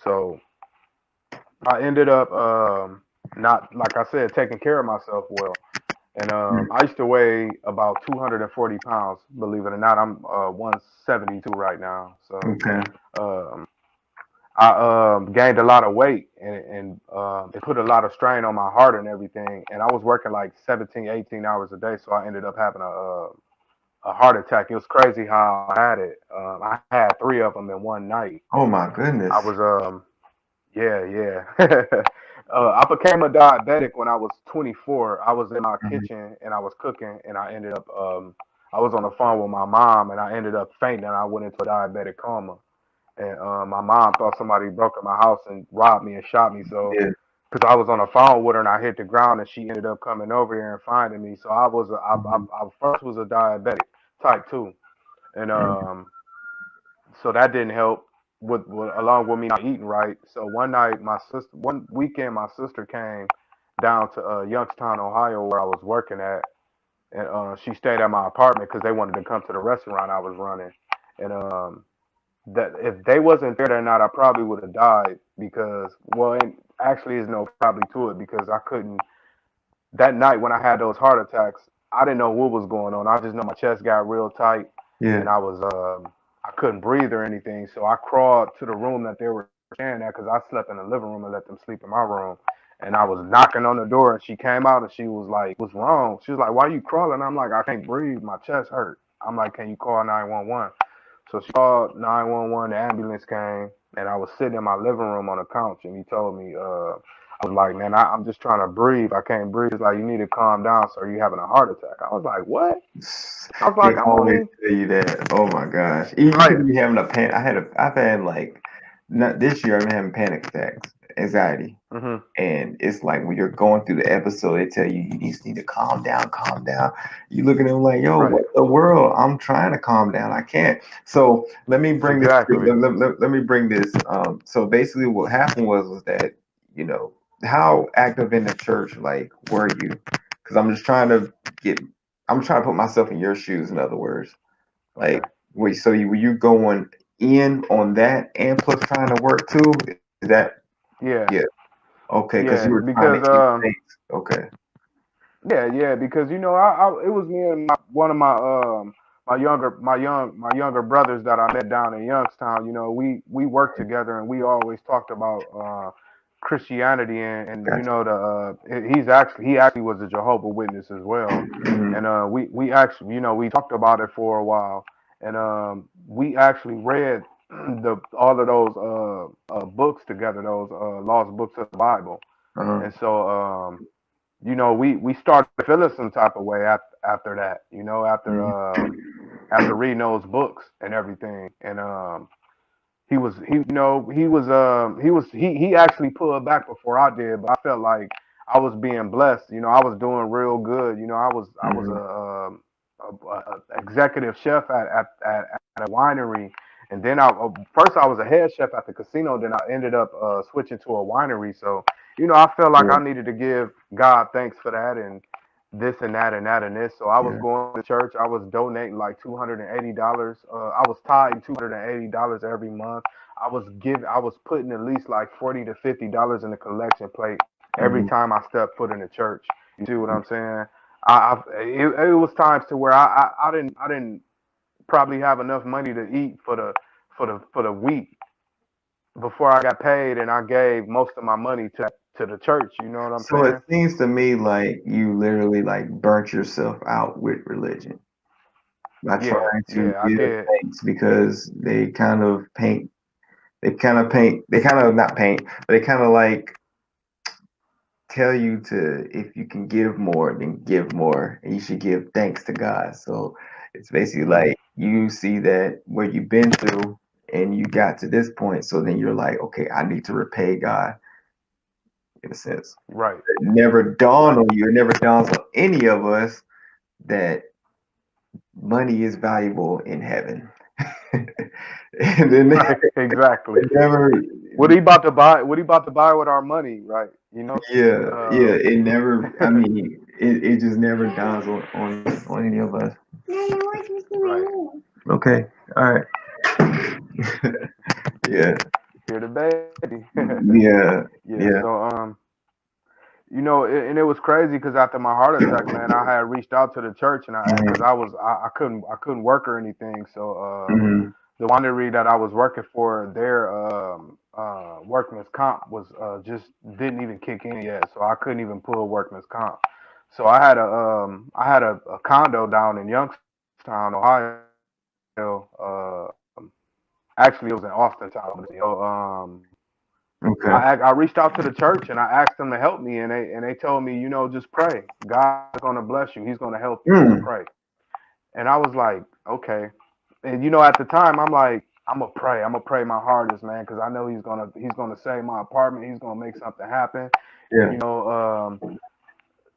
S1: So I ended up not, like I said, taking care of myself well. And I used to weigh about 240 pounds. Believe it or not, I'm 172 right now. So
S2: Okay.
S1: um, I gained a lot of weight, and it put a lot of strain on my heart and everything. And I was working like 17, 18 hours a day, so I ended up having a heart attack. It was crazy how I had it. I had three of them in one night.
S2: Oh my
S1: I
S2: goodness.
S1: was yeah, yeah. I became a diabetic when I was 24. I was in my
S2: Mhm.
S1: kitchen and I was cooking, and I ended up I was on the phone with my mom, and I ended up fainting, and I went into a diabetic coma. And my mom thought somebody broke in my house and robbed me and shot me. So,
S2: Yeah.
S1: because I was on the phone with her and I hit the ground, and she ended up coming over here and finding me. So
S2: Mhm.
S1: I first was a diabetic type 2, and
S2: Okay.
S1: so that didn't help. along with me not eating right. So one weekend, my sister came down to Youngstown, Ohio, where I was working at, and she stayed at my apartment because they wanted to come to the restaurant I was running. And that if they wasn't there that night, I probably would have died because, well, and actually, is no probably to it because I couldn't. That night when I had those heart attacks, I didn't know what was going on. I just know my chest got real tight,
S2: Yeah.
S1: and I couldn't breathe or anything. So I crawled to the room that they were staying at because I slept in the living room and let them sleep in my room. And I was knocking on the door, and she came out and she was like, "What's wrong?" She was like, "Why are you crawling?" I'm like, "I can't breathe. My chest hurt." I'm like, "Can you call 911?" So she called 911. The ambulance came, and I was sitting in my living room on the couch, and he told me, I was like, "Man, I'm just trying to breathe. I can't breathe." He's like, "You need to calm down, sir. You having a heart attack." I was like, "What?" I was
S2: They
S1: like, "I'm
S2: always
S1: only
S2: tell you that. Oh my gosh. You
S1: right."
S2: could be having a panic. I've had like, not this year, I've been having panic attacks, anxiety.
S1: Hmm.
S2: And it's like when you're going through the episode, they tell you you just need to calm down, calm down. You look at them like, yo,
S1: Right.
S2: what the world? I'm trying to calm down. I can't. So let me bring this.
S1: Exactly.
S2: Let me bring this. So basically, what happened was that you know how active in the church like were you? Because I'm just trying to get. I'm trying to put myself in your shoes. In other words, like
S1: Okay.
S2: wait. So were you going in on that and plus trying to work too? Is that yeah?
S1: Yeah.
S2: Okay, because you were
S1: Yeah.
S2: trying to
S1: Because
S2: give thanks. Okay.
S1: yeah, because it was me and one of my younger brothers that I met down in Youngstown. We worked together and we always talked about Christianity and
S2: Gotcha.
S1: he actually was a Jehovah Witness as well,
S2: Mhm.
S1: and we actually we talked about it for a while, and we actually read the all of those books together, those lost books of the Bible,
S2: Uh-huh.
S1: and so we started feeling some type of way after that,
S2: Mhm.
S1: after reading those books and everything. And he actually pulled back before I did, but I felt like I was being blessed. I was doing real good. I was
S2: Mhm.
S1: a executive chef at a winery, and then first I was a head chef at the casino. Then I ended up switching to a winery. So I felt like
S2: Yeah.
S1: I needed to give God thanks for that and this and that and that and this. So I was
S2: Yeah.
S1: going to church. I was donating like $280. I was tithing $280 every month. I was putting at least like $40 to $50 in the collection plate every
S2: Mhm.
S1: time I stepped foot in the church. You see what I'm saying? It was times to where I didn't probably have enough money to eat for the week before I got paid, and I gave most of my money to the church. You know what I'm
S2: So it
S1: saying?
S2: seems to me like you literally like burnt yourself out with religion by
S1: Yeah,
S2: trying to
S1: yeah, I
S2: give
S1: did.
S2: thanks because they kind of not paint, but they kind of like tell you to if you can give more, then give more, and you should give thanks to God. So it's basically
S1: Hmm.
S2: like you see that where you've been through and you got to this point, so then you're like, okay, I need to repay God in a sense.
S1: Right,
S2: It never dawned
S1: right,
S2: on you, it never dawns on any of us that money is valuable in heaven. And then
S1: right, exactly.
S2: it never
S1: What he about to buy with our money, right?
S2: yeah, yeah,
S1: Um,
S2: it never I mean it just never dawns on any of us.
S1: right.
S2: Okay. All right. Yeah.
S1: Hear the baby.
S2: Yeah.
S1: Yeah.
S2: Yeah.
S1: So and it was crazy because after my heart attack, man, I had reached out to the church and because
S2: Mhm.
S1: I couldn't work or anything. So
S2: Mhm.
S1: the winery that I was working for, their workman's comp was just didn't even kick in yet, so I couldn't even pull workman's comp. So I had a condo down in Youngstown, Ohio. Actually, it was in Austintown. So
S2: Okay.
S1: I reached out to the church and I asked them to help me, and they told me, just pray. God's gonna bless you. He's gonna help you. Just
S2: Mm.
S1: pray. And I was like, okay. And at the time, I'm like, I'm gonna pray. I'm gonna pray my hardest, man, because I know he's gonna save my apartment. He's gonna make something happen.
S2: Yeah.
S1: You know.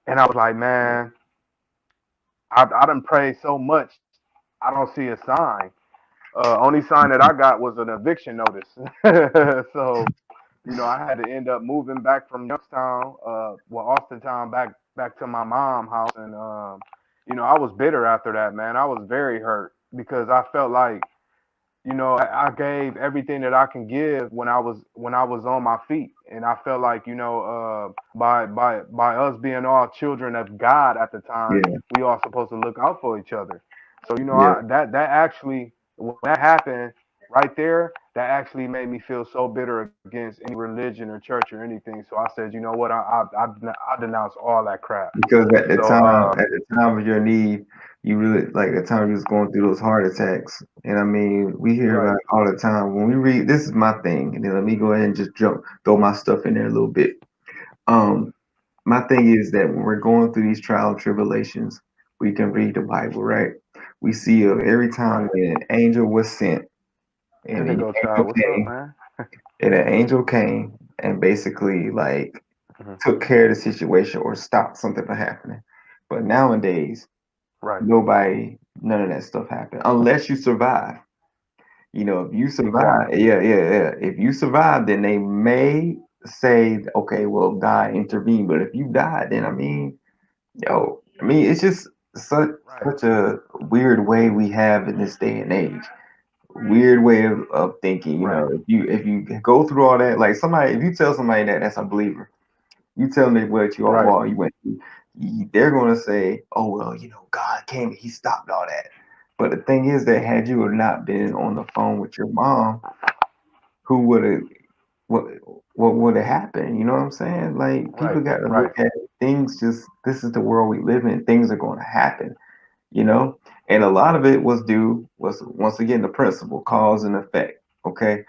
S1: And I was like, man, I done prayed so much. I don't see a sign. Only sign that I got was an eviction notice. So, I had to end up moving back from Youngstown, Austintown, back to my mom house, and I was bitter after that, man. I was very hurt because I felt like I gave everything that I can give when I was on my feet, and I felt like by us being all children of God at the time,
S2: Yeah,
S1: we all supposed to look out for each other. So
S2: yeah,
S1: that actually, when that happened right there, that actually made me feel so bitter against any religion or church or anything. So I said, you know what, I denounce all that crap.
S2: because
S1: So
S2: at the time of your need, you really like the time you was going through those heart attacks. And I mean, we hear
S1: right,
S2: about it all the time. When we read, this is my thing, and then let me go ahead and just throw my stuff in there a little bit. Um, my thing is that when we're going through these trial and tribulations, we can read the Bible, right? We see of every time
S1: right.
S2: when an angel was sent, and an
S1: Indigo
S2: angel
S1: child, what's up,
S2: came,
S1: man?
S2: and an angel came and basically like
S1: Hmm.
S2: took care of the situation or stopped something from happening. But nowadays,
S1: Right,
S2: none of that stuff happened unless you survive. You know, if you survive,
S1: exactly.
S2: yeah. If you survive, then they may say, okay, well, God intervene. But if you die, then I mean, it's just such
S1: Right,
S2: such a weird way we have in this day and age. Weird way of thinking. You
S1: right,
S2: know, if you go through all that, like somebody, if you tell somebody that that's a believer, you tell me what you
S1: right,
S2: all you went through, they're gonna say, "Oh well, God came, He stopped all that." But the thing is that had you have not been on the phone with your mom, who would have what what would have happened? You know what I'm saying? Like people
S1: right,
S2: got to look
S1: right,
S2: at things. Just this is the world we live in. Things are going to happen. You know, and a lot of it was once again the principle cause and effect. Okay,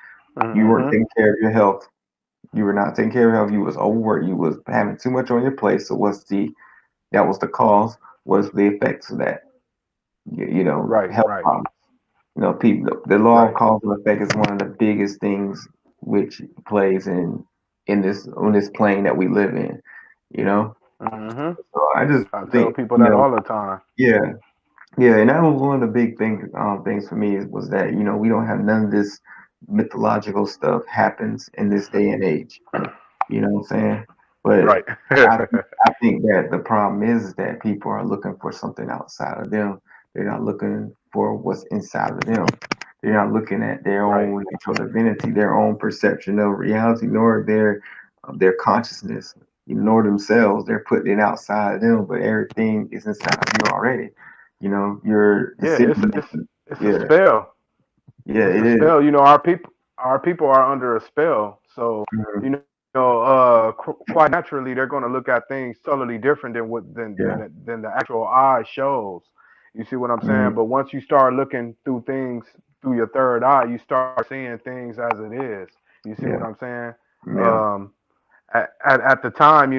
S2: you weren't
S1: hmm
S2: taking care of your health. You were not taking care of your health. You was overworked. You was having too much on your plate. So that was the cause. What's the effects of that?
S1: right,
S2: Health
S1: right,
S2: problems. People. The law of
S1: right,
S2: cause and effect is one of the biggest things which plays in this on this plane that we live in. You know.
S1: hmm
S2: So I just
S1: I
S2: think
S1: tell people that all the time.
S2: yeah, yeah, and that was one of the big things for me was that we don't have none of this mythological stuff happens in this day and age. You know what I'm saying? But
S1: Right,
S2: I I think that the problem is that people are looking for something outside of them. They're not looking for what's inside of them. They're not looking at their
S1: right.
S2: own natural divinity, their own perception of reality, nor their consciousness, nor themselves. They're putting it outside of them, but everything is inside of you already. Your
S1: Yeah,
S2: decision making.
S1: it's a
S2: Yeah,
S1: spell.
S2: yeah,
S1: It's
S2: it
S1: a
S2: is.
S1: spell. Our people are under a spell. So
S2: Mhm.
S1: quite naturally, they're going to look at things totally different than what
S2: Yeah.
S1: than the actual eye shows. You see what I'm
S2: Mhm.
S1: saying? But once you start looking through things through your third eye, you start seeing things as it is. You see what
S2: Yeah.
S1: I'm saying?
S2: Yeah.
S1: Um, at the time,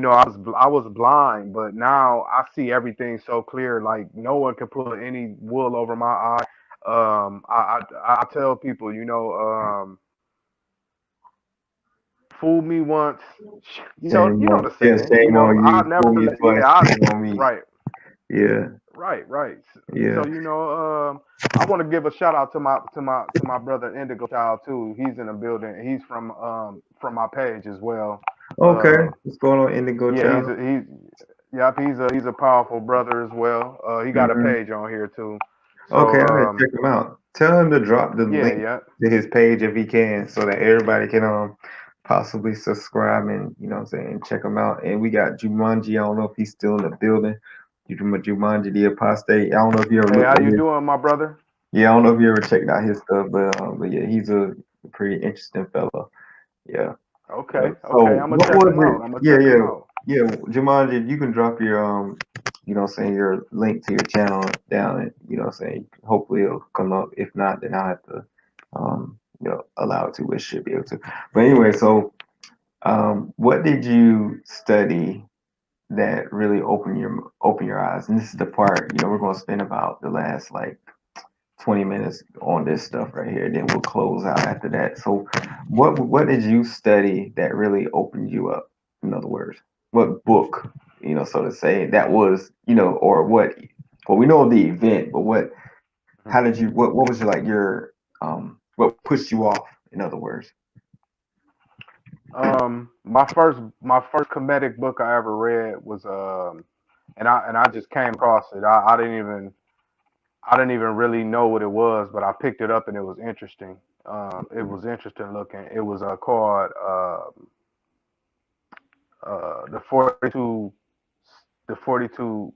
S1: I was blind, but now I see everything so clear. Like no one can pull any wool over my eye. I tell people, fool me once,
S2: Shame
S1: you know
S2: on
S1: the
S2: yeah,
S1: saying.
S2: shame on
S1: I
S2: you.
S1: never
S2: Fool me
S1: let,
S2: twice,
S1: yeah,
S2: shame on me.
S1: right,
S2: Yeah.
S1: right.
S2: Yeah.
S1: So I want to give a shout out to my brother Indigo Child too. He's in the building. He's from my page as well.
S2: Okay.
S1: Uh,
S2: What's going on, Indigo
S1: Yeah,
S2: Child?
S1: yep, he's a powerful brother as well. He got a
S2: Hmm.
S1: page on here too.
S2: Okay,
S1: So
S2: I gotta check him out. Tell him to drop the
S1: yeah,
S2: link
S1: yeah.
S2: to his page if he can, so that everybody can possibly subscribe and what I'm saying, check him out. And we got Jumanji. I don't know if he's still in the building. Jumanji the apostate. I don't know if you ever
S1: Hey,
S2: looked
S1: how
S2: at
S1: you
S2: his.
S1: doing, my brother?
S2: Yeah, I don't know if you ever checked out his stuff, but yeah, he's a pretty interesting fella. Yeah. Yeah.
S1: Okay, okay.
S2: So
S1: I'm gonna
S2: what
S1: check
S2: was
S1: him
S2: it?
S1: out. I'm gonna
S2: Yeah,
S1: check him
S2: yeah,
S1: out.
S2: yeah. Jumanji, if you can drop your your link to your channel down and saying hopefully it'll come up. If not, then I'll have to allow it to, it should be able to. But anyway, so what did you study that really open your eyes? And this is the part, we're gonna spend about the last like 20 minutes on this stuff right here. Then we'll close out after that. So, what did you study that really opened you up? In other words, what book, so to say, that was, or what? Well, we know the event, but how did you? What was your like your What pushed you off? In other words.
S1: My first comedic book I ever read was and I just came across it. I didn't even really know what it was, but I picked it up and it was interesting. It was interesting looking. It was called the 42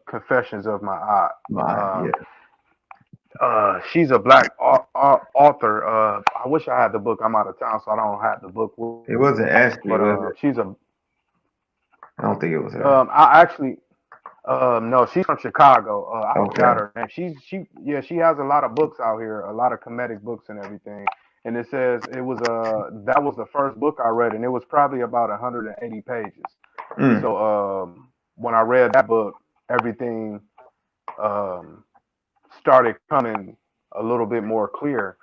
S1: Confessions of My Aunt.
S2: My yeah.
S1: She's a black author. I wish I had the book. I'm out of town, so I don't have the book with me.
S2: It wasn't
S1: But
S2: Ashley, was it?
S1: she's a
S2: I don't think it was her.
S1: I actually no, she's from Chicago. I
S2: Okay.
S1: forgot her name. Yeah, she has a lot of books out here, a lot of comedic books and everything. And it says it was that was the first book I read, and it was probably about 180 pages.
S2: Mm.
S1: So when I read that book, everything um, started coming a little bit more clear.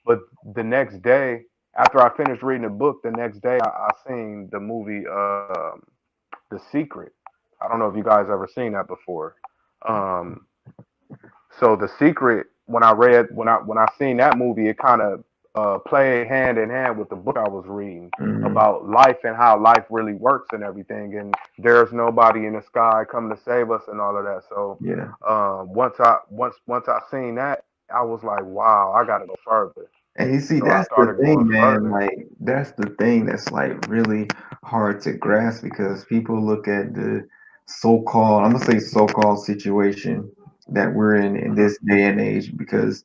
S1: But the next day, after I finished reading the book, the next day I seen the movie The Secret. I don't know if you guys ever seen that before. Um, so The Secret, when I seen that movie, it kind of played hand in hand with the book I was reading
S2: Mm.
S1: about life and how life really works and everything. And there's nobody in the sky coming to save us and all of that. So
S2: Yeah.
S1: once I seen that, I was like, wow, I got to go further.
S2: And you see,
S1: So I
S2: that's the
S1: started going
S2: thing, man.
S1: further.
S2: Like, that's the thing that's like really hard to grasp because people look at the so-called, I'm gonna say so-called situation that we're in
S1: Hmm.
S2: this day and age because,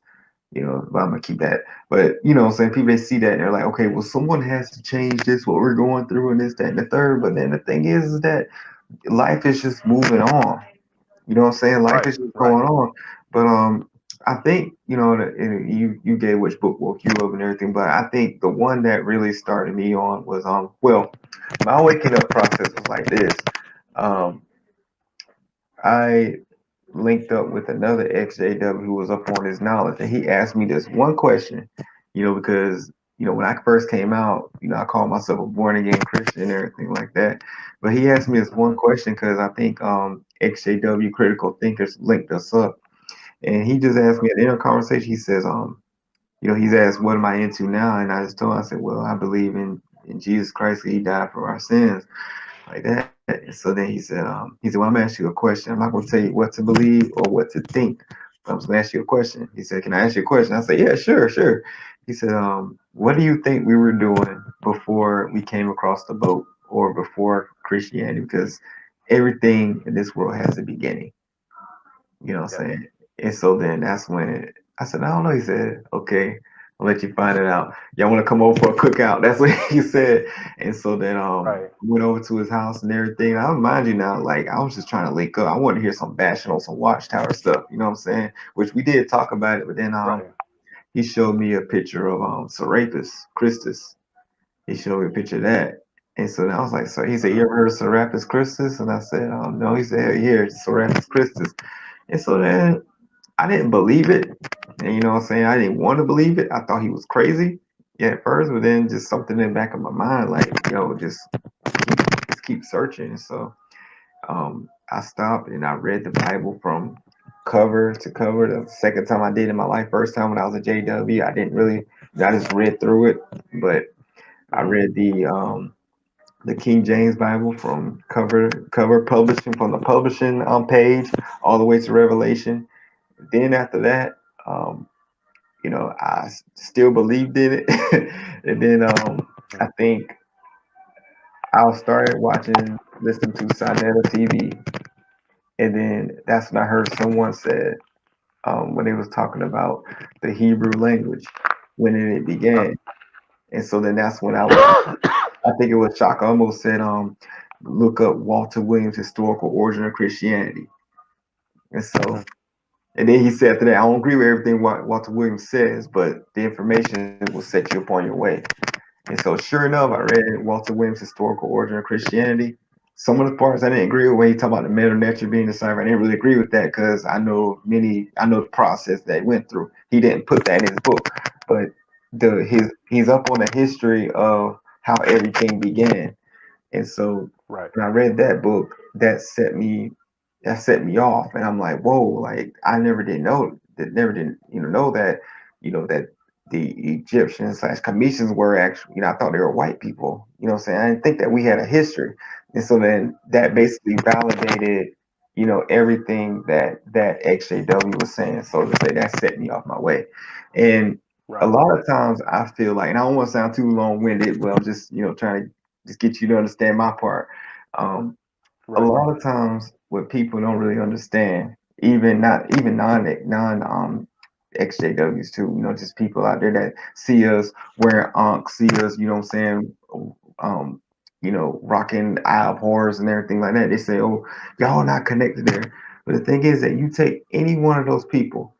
S2: but I'm gonna keep that. But what I'm saying, people they see that and they're like, okay, well, someone has to change this, what we're going through, and this, that, and the third. But then the thing is that life is just moving on. You know what I'm saying? Life
S1: Right,
S2: is just
S1: right.
S2: going on. But I think that, and you gave which book woke you up and everything. But I think the one that really started me on was well, my waking up process was like this. Um, I linked up with another XJW who was up on his knowledge, and he asked me this one question. Because when I first came out, I called myself a born again Christian and everything like that. But he asked me this one
S1: Hmm.
S2: question because I think XJW Critical Thinkers linked us up, and he just asked me at the end of the conversation. He says, he's asked, "What am I into now?" And I just told him, I said, "Well, I believe in Jesus Christ. He died for our sins." Like that. And so then he said, "Well, I'm gonna ask you a question. I'm not gonna tell you what to believe or what to think. But I'm just gonna ask you a question." He said, "Can I ask you a question?" I said, "Yeah, sure, sure." He said, "What do you think we were doing before we came across the boat or before Christianity? Because everything in this world has a beginning." You know what
S1: Yes.
S2: I'm saying? And so then that's when I said, "I don't know." He said, "Okay, I'll let you find it out. Y'all want to come over for a cookout?" That's what he said. And so then
S1: Right.
S2: went over to his house and everything. I mind you now, like I was just trying to link up. I wanted to hear some bashing on some Watchtower stuff. You know what I'm saying? Which we did talk about it, but then
S1: Right.
S2: he showed me a picture of Serapis Christus. He showed me a picture of that. And so then I was like, so he said, "You
S1: Hmm.
S2: ever heard of Serapis Christus?" And I said, "No." He said, "Here, Serapis Christus." And so then I didn't believe it. And you know what I'm saying? I didn't want to believe it. I thought he was crazy. Yeah, at first, but then just something in the back of my mind, like, just keep searching. So I stopped and I read the Bible from cover to cover. The second time I did in my life, first time when I was at JW, I didn't really, I just read through it. But I
S1: Hmm.
S2: read the King James Bible from cover publishing from the publishing page all the way to Revelation. Then after that, um, I still believed in it. And then I think I started listening to Sinetta TV. And then that's when I heard someone said, when they was talking about the Hebrew language, when it began. And so then that's when I think it was Shaka almost said, look up Walter Williams' historical origin of Christianity. And so,
S1: Hmm.
S2: and then he said after that, I don't agree with everything what Walter Williams says, but the information will set you upon your way. And so, sure enough, I
S1: Hmm.
S2: read Walter Williams' Historical Origin of Christianity. Some of the parts I didn't agree with when he talked about the meta nature being deciphered. I didn't really agree with that because I know the process that he went through. He didn't put that in his book, but he's up on the history of how everything began. And so
S1: Right.
S2: when I read that book, that set me off, and I'm like, whoa, like I never did know that, know that the Egyptians slash Commissions were actually, I thought they were white people. What I'm saying? I didn't think that we had a history. And so then that basically validated, everything that XJW was saying. So to say that set me off my way. And a
S1: Right.
S2: lot of times I feel like, and I don't want to sound too long winded, but I'm just, trying to just get you to understand my part. Um, a
S1: Right.
S2: lot of times what people don't really understand, even not even non XJWs too, just people out there that see us wearing Ankh, see us, what I'm saying, um, rocking eye of horrors and everything like that. They say, oh, y'all not connected there. But the thing is that you take any one of those people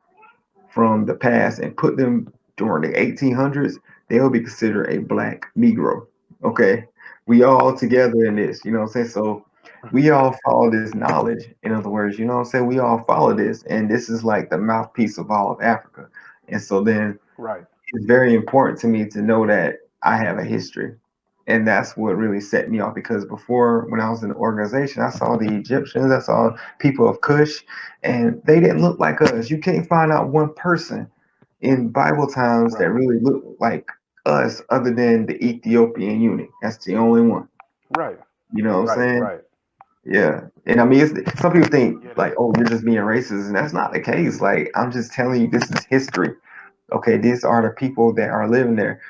S2: from the past and put them during the 1800s, they'll be considered a black Negro. Okay, we all together in this. You know what I'm saying? So we all follow this knowledge. In other words, you know what I'm saying? We all follow this, and this is like the mouthpiece of all of Africa. And so then
S1: Right.
S2: it's very important to me to know that I have a history. And that's what really set me off because before, when I was in the organization, I saw the Egyptians, I saw people of Kush, and they didn't look like us. You can't find out one person in Bible times that
S1: Right.
S2: really looked like us other than the Ethiopian eunuch. That's the only one.
S1: Right.
S2: You know what I'm
S1: Right.
S2: saying?
S1: Right.
S2: Yeah. And I mean, some people think
S1: Yeah.
S2: like, oh, you're just being racist. And that's not the case. Like, I'm just telling you, this is history. Okay. These are the people that are living there.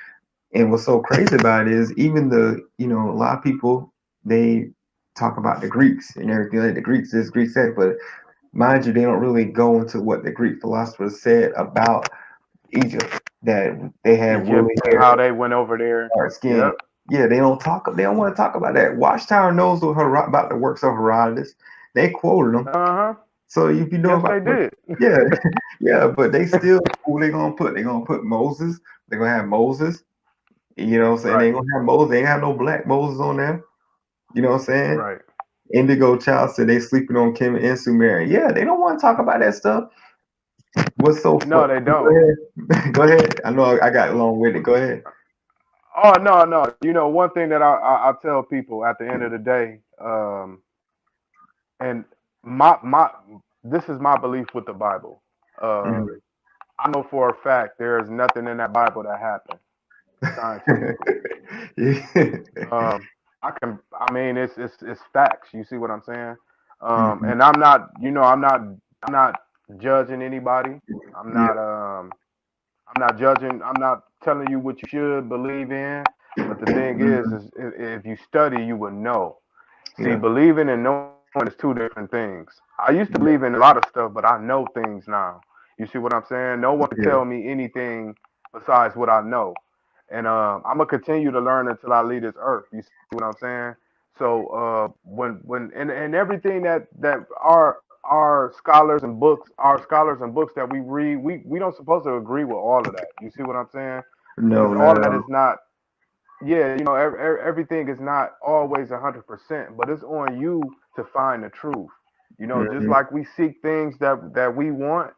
S2: And what's so crazy about it is even a lot of people, they talk about the Greeks and everything like the Greeks this, Greeks that, but mind you, they don't really go into what the Greek philosophers said about Egypt, that they had woolly
S1: Egypt and
S2: hair,
S1: how they went over there.
S2: dark skin.
S1: Yep.
S2: Yeah, they don't want to talk about that. Watchtower knows about the works of Herodotus. They quoted them.
S1: Uh huh.
S2: So if you know
S1: Yes,
S2: about,
S1: they did.
S2: yeah, yeah, but they still, who they gonna put? They gonna put Moses. They're gonna have Moses. You know what I'm saying? They
S1: Right.
S2: ain't gonna have Moses. They ain't have no black Moses on there. You know what I'm saying?
S1: Right.
S2: Indigo Child said they sleeping on Kim and Sumerian. Yeah, they don't want to talk about that stuff. What's so
S1: No,
S2: fun?
S1: they
S2: Go
S1: don't.
S2: ahead. Go ahead. I know I got along with it. Go ahead.
S1: Oh no, no. One thing that I tell people at the end of the day, and my this is my belief with the Bible.
S2: Mhm.
S1: I know for a fact there is nothing in that Bible that happened scientifically.
S2: Yeah.
S1: I can. I mean, it's facts. You see what I'm saying?
S2: Mhm.
S1: And I'm not. I'm not judging anybody. I'm
S2: Yeah.
S1: not. I'm not judging. I'm not telling you what you should believe in. But the thing
S2: Mhm.
S1: is if you study, you will know. See,
S2: Yeah.
S1: believing and knowing is two different things. I used to believe in a lot of stuff, but I know things now. You see what I'm saying? No one could
S2: Yeah.
S1: tell me anything besides what I know. And I'm gonna continue to learn until I leave this earth. You see what I'm saying? So when and everything that our scholars and books, our scholars and books that we read, we don't supposed to agree with all of that. You see what I'm saying?
S2: No,
S1: Because all
S2: not
S1: of
S2: at
S1: that
S2: all.
S1: is not, yeah, everything is not always 100%, but it's on you to find the truth. Just
S2: Mhm.
S1: like we seek things that we want,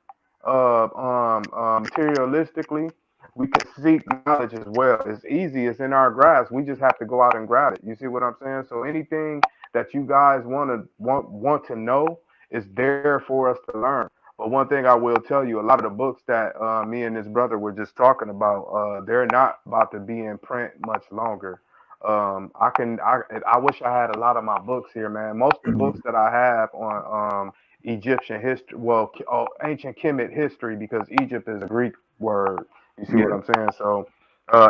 S1: materialistically, we can seek knowledge as well. It's easy. It's in our grasp. We just have to go out and grab it. You see what I'm saying? So anything that you guys want to know is there for us to learn. But one thing I will tell you, a lot of the books that me and this brother were just talking about, they're not about to be in print much longer. I wish I had a lot of my books here, man. Most of the books
S2: Mhm.
S1: that I have on Egyptian history, well, ancient Kemet history, because Egypt is a Greek word. You see what
S2: Yeah.
S1: I'm saying? So,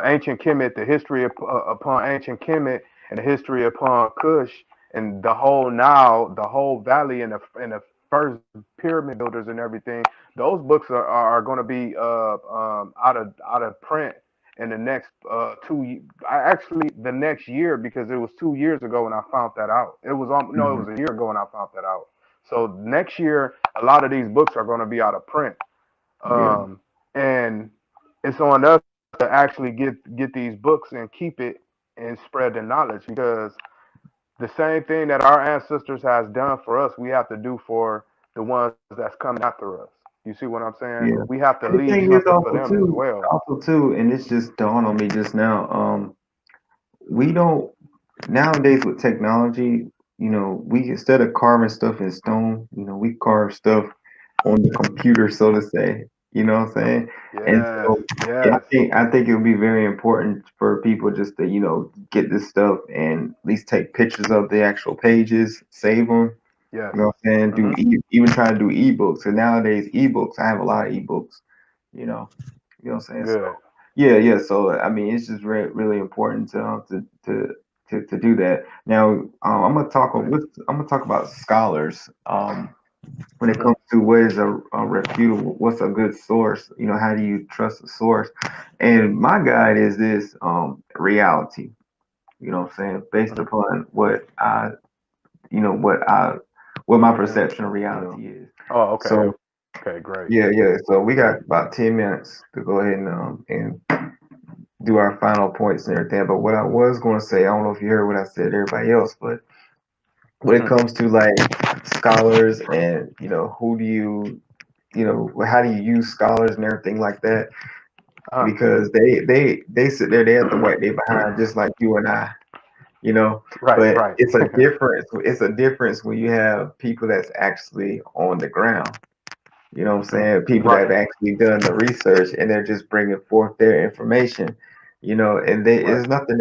S1: ancient Kemet, the history upon ancient Kemet, and the history upon Kush, and the whole Nile, the whole valley, and the first pyramid builders and everything. Those books are going to be out of print in the next actually the next year, because it was 2 years ago when I found that out. It was no, it
S2: Mhm.
S1: was a year ago when I found that out. So next year, a lot of these books are going to be out of print,
S2: Yeah.
S1: and it's on us to actually get these books and keep it and spread the knowledge, because the same thing that our ancestors has done for us, we have to do for the ones that's coming after us. You see what I'm saying?
S2: Yeah.
S1: We have to
S2: And the
S1: leave
S2: thing is
S1: something for them as well.
S2: also too, and it's just dawned on me just now. We don't nowadays with technology, we instead of carving stuff in stone, we carve stuff on the computer, so to say. You know what I'm saying? And
S1: Yes,
S2: so yeah,
S1: yes,
S2: I think it would be very important for people just to get this stuff and at least take pictures of the actual pages, save them.
S1: yes.
S2: You know what I'm saying?
S1: Hmm.
S2: Even try to do ebooks. And nowadays ebooks, I have a lot of ebooks. You know, you know what I'm saying? So
S1: Good.
S2: yeah, yeah. So I mean, it's just really important to do that. Now,
S1: Right.
S2: I'm gonna talk about scholars. When it
S1: Hmm.
S2: comes to what is a refutable, what's a good source? How do you trust a source? And my guide is this reality. You know what I'm saying? Based
S1: Hmm.
S2: upon you know, what I, what my perception of
S1: You know.
S2: reality is.
S1: Oh, okay.
S2: So
S1: Okay, great.
S2: yeah, yeah. So we got about 10 minutes to go ahead and do our final points and everything. But what I was going to say, I don't know if you heard what I said to everybody else, but when it
S1: Hmm.
S2: comes to like scholars and who do how do you use scholars and everything like that?
S1: Uh-huh.
S2: Because they sit there, they have to wipe their behind just like you and I, you know.
S1: Right,
S2: But
S1: right.
S2: it's a difference. It's a difference when you have people that's actually on the ground. You know what I'm saying? People that
S1: Right,
S2: have actually done the research and they're just bringing forth their information. And
S1: right,
S2: there's nothing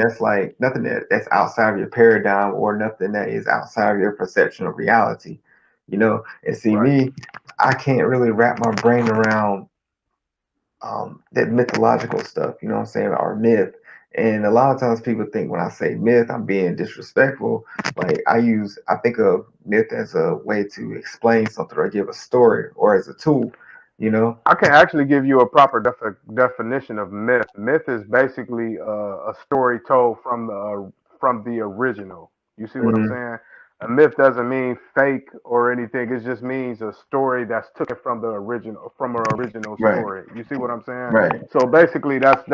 S2: nothing that's outside of your paradigm or nothing that is outside of your perception of reality. And see
S1: right.
S2: me, I can't really wrap my brain around that mythological stuff, you know what I'm saying, or myth. And a lot of times people think when I say myth, I'm being disrespectful. Like I think of myth as a way to explain something or give a story or as a tool, you know?
S1: I can actually give you a proper definition of myth. Myth is basically a story told from the original. You see what I'm
S2: Hmm.
S1: saying? A myth doesn't mean fake or anything. It just means a story that's taken from an original
S2: Right,
S1: story. You see what I'm saying?
S2: right.
S1: So basically, that's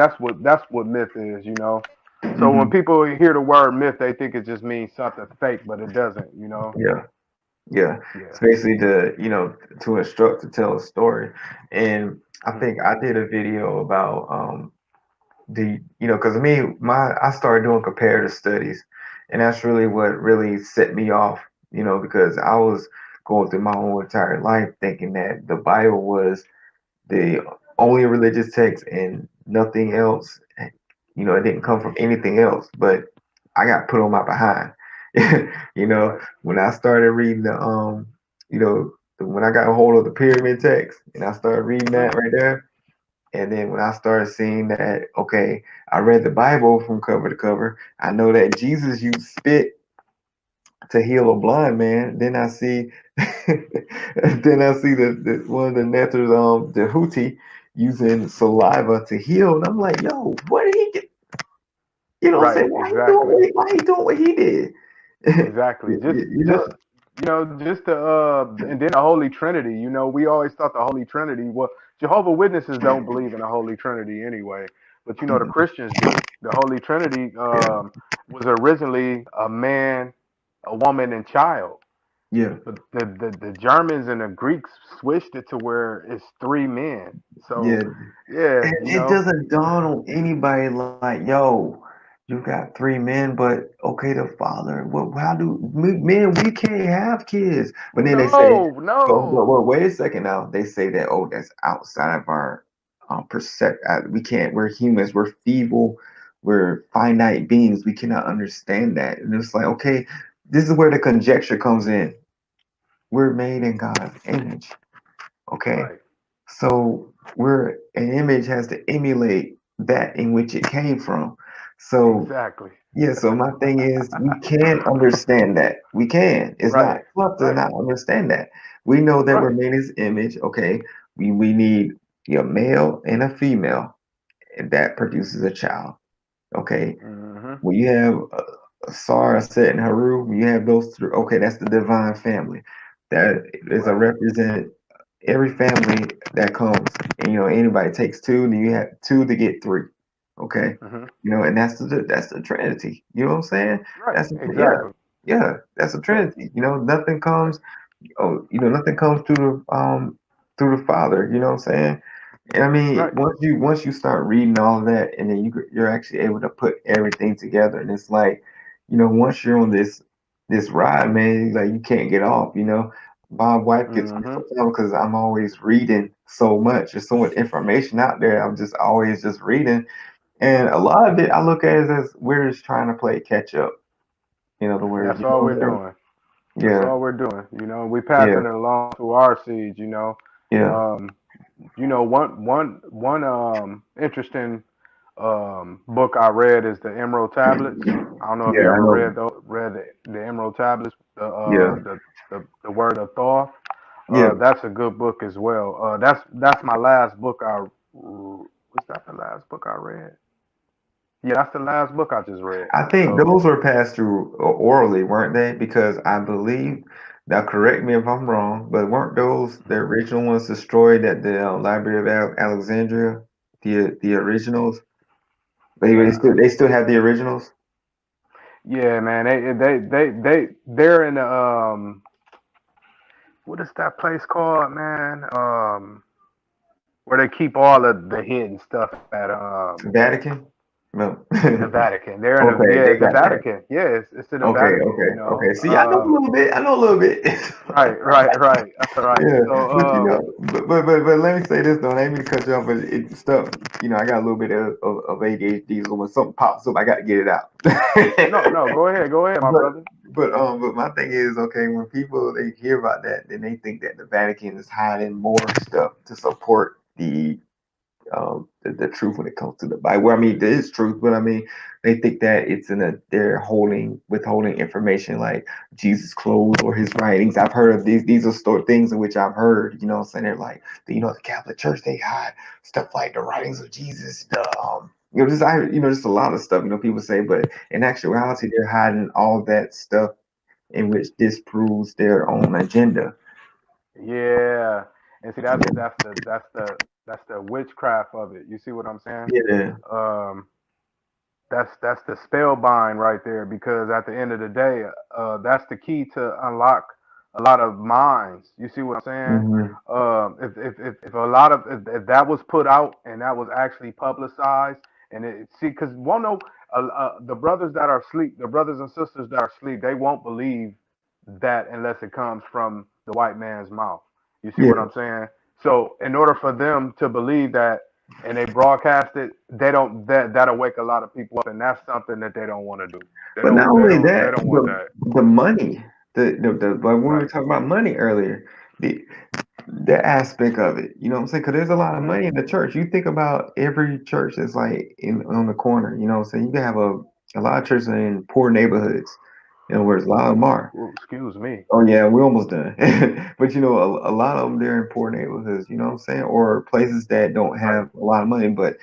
S1: what myth is. You know. So when
S2: Hmm.
S1: people hear the word myth, they think it just means something fake, but it doesn't. You know.
S2: Yeah, yeah. It's
S1: Yeah.
S2: basically to instruct to tell a story. And I
S1: Hmm.
S2: think I did a video about because me, I started doing comparative studies, and that's really what really set me off. Because I was going through my whole entire life thinking that the Bible was the only religious text and nothing else. It didn't come from anything else. But I got put on my behind.
S1: Right.
S2: When I started reading when I got a hold of the pyramid text and I started reading
S1: Hmm.
S2: that right there. And then when I started seeing that, okay, I read the Bible from cover to cover. I know that Jesus used spit to heal a blind man. Then I see, then I see the one of the Nethers, the Houthi, using saliva to heal, and I'm like, yo, what did he get? You know what I'm
S1: Right.
S2: saying?
S1: Exactly.
S2: Why he doing what he did?
S1: Exactly. Just
S2: You know?
S1: just just the and then the Holy Trinity. You know, we always thought the Holy Trinity. Well, Jehovah Witnesses don't believe in the Holy Trinity anyway, but the
S2: Mhm.
S1: Christians do. The Holy Trinity
S2: Yeah,
S1: was originally a man, a woman, and child.
S2: yeah,
S1: But the Germans and the Greeks switched it to where it's three men. So
S2: yeah.
S1: yeah,
S2: And it doesn't dawn on anybody like, yo, you got three men, but okay, the father. What? How do men? We can't have kids. But then they say,
S1: no,
S2: but
S1: no.
S2: wait a second now. They say that that's outside of our percept. We can't. We're humans. We're feeble. We're finite beings. We cannot understand that. And it's like, okay, this is where the conjecture comes in. We're made in God's image. Okay,
S1: Right.
S2: so where an image has to emulate that in which it came from. So
S1: Exactly.
S2: yeah, so my thing is we can understand that. We can. It's
S1: Right.
S2: not tough to
S1: Right.
S2: not understand that. We know that we're
S1: Right.
S2: made in his image. Okay. We need a male and a female, and that produces a child. Okay.
S1: Hmm.
S2: When you have Sarah, Set, and Haru, when you have those three, okay, that's the divine family. That is a
S1: Right.
S2: represent every family that comes. And anybody takes two, then you have two to get three. Okay.
S1: Hmm.
S2: And that's the Trinity. You know what I'm saying?
S1: Right.
S2: That's yeah,
S1: Exactly.
S2: yeah, that's a
S1: Yeah.
S2: Trinity. Nothing
S1: Right.
S2: comes nothing comes through the Father, you know what I'm saying? And I mean,
S1: Right.
S2: once you start reading all of that, and then you're actually able to put everything together, and it's like, once you're on this ride, man, like you can't get off. my wife gets me
S1: Mm-hmm.
S2: sometimes because I'm always reading so much. There's so much information out there. I'm just always just reading, and a lot of it I look at it as we're just trying to play catch up. In other words,
S1: That's
S2: you know
S1: all
S2: what
S1: we're
S2: I'm saying?
S1: doing. That's
S2: Yeah,
S1: all we're doing. We
S2: yeah,
S1: passing it along to our seeds.
S2: yeah,
S1: Um, one interesting book I read is the Emerald Tablets. I don't know if you
S2: yeah. I
S1: ever
S2: know.
S1: read the Emerald Tablets,
S2: Yeah,
S1: the Word of Thoth.
S2: yeah.
S1: That's a good book as well. That's my last book. Was that the last book I read? Yeah, that's the last book I just read.
S2: I think
S1: So
S2: those were passed through orally, weren't they? Because I believe, now correct me if I'm wrong, but weren't those the
S1: mhm.
S2: original ones destroyed at the Library of Alexandria? The originals?
S1: Yeah,
S2: They still have the originals?
S1: yeah, man. They're in the what is that place called, man? Where they keep all of the hidden stuff at
S2: Vatican? No.
S1: the Vatican. They're in the
S2: Okay,
S1: yeah,
S2: they
S1: it's the
S2: got that.
S1: Vatican. Yeah, it's in the
S2: Okay,
S1: Vatican.
S2: okay, okay. See, I know a little bit. I know a little bit.
S1: Right. That's all right.
S2: Yeah,
S1: So
S2: but but let me say this though. I ain't mean to cut you off, but it stuff. I got a little bit of ADHD, so when something pops up, I got to get it out.
S1: no, go ahead, my
S2: but
S1: brother.
S2: but my thing is, okay, when people they hear about that, then they think that the Vatican is hiding more stuff to support the truth when it comes to the Bible. Well, I mean, there is truth, but I mean, they think that it's in a they're holding withholding information like Jesus' clothes or his writings. I've heard of these. These are things in which I've heard. You know, what I'm saying they're like the Catholic Church they hide stuff like the writings of Jesus. Just just a lot of stuff. People say, but in actuality, they're hiding all that stuff in which disproves their own agenda.
S1: Yeah, and see
S2: Yeah,
S1: that's the witchcraft of it. You see what I'm saying?
S2: yeah,
S1: Um, that's the spellbind right there because at the end of the day, that's the key to unlock a lot of minds. You see what I'm saying?
S2: hmm,
S1: If a lot of if that was put out and that was actually publicized and it see because won't know the brothers that are asleep, the brothers and sisters that are asleep, they won't believe that unless it comes from the white man's mouth. You see
S2: yeah.
S1: what I'm saying? So in order for them to believe that and they broadcast it, they don't that'll wake a lot of people up, and that's something that they don't want to do.
S2: But not only
S1: They
S2: that,
S1: don't want that.
S2: the money, like when we were
S1: Right.
S2: talking about money earlier, the the aspect of it, you know what I'm saying? Because there's a lot of
S1: Hmm.
S2: money in the church. You think about every church that's like in on the corner, you know what I'm saying? You can have a lot of churches in poor neighborhoods, where a lot of them are.
S1: Ooh, excuse me.
S2: Oh yeah, we're almost done. But a lot of them they're in poor neighborhoods, you know what I'm saying? Or places that don't
S1: Right.
S2: have a lot of money, but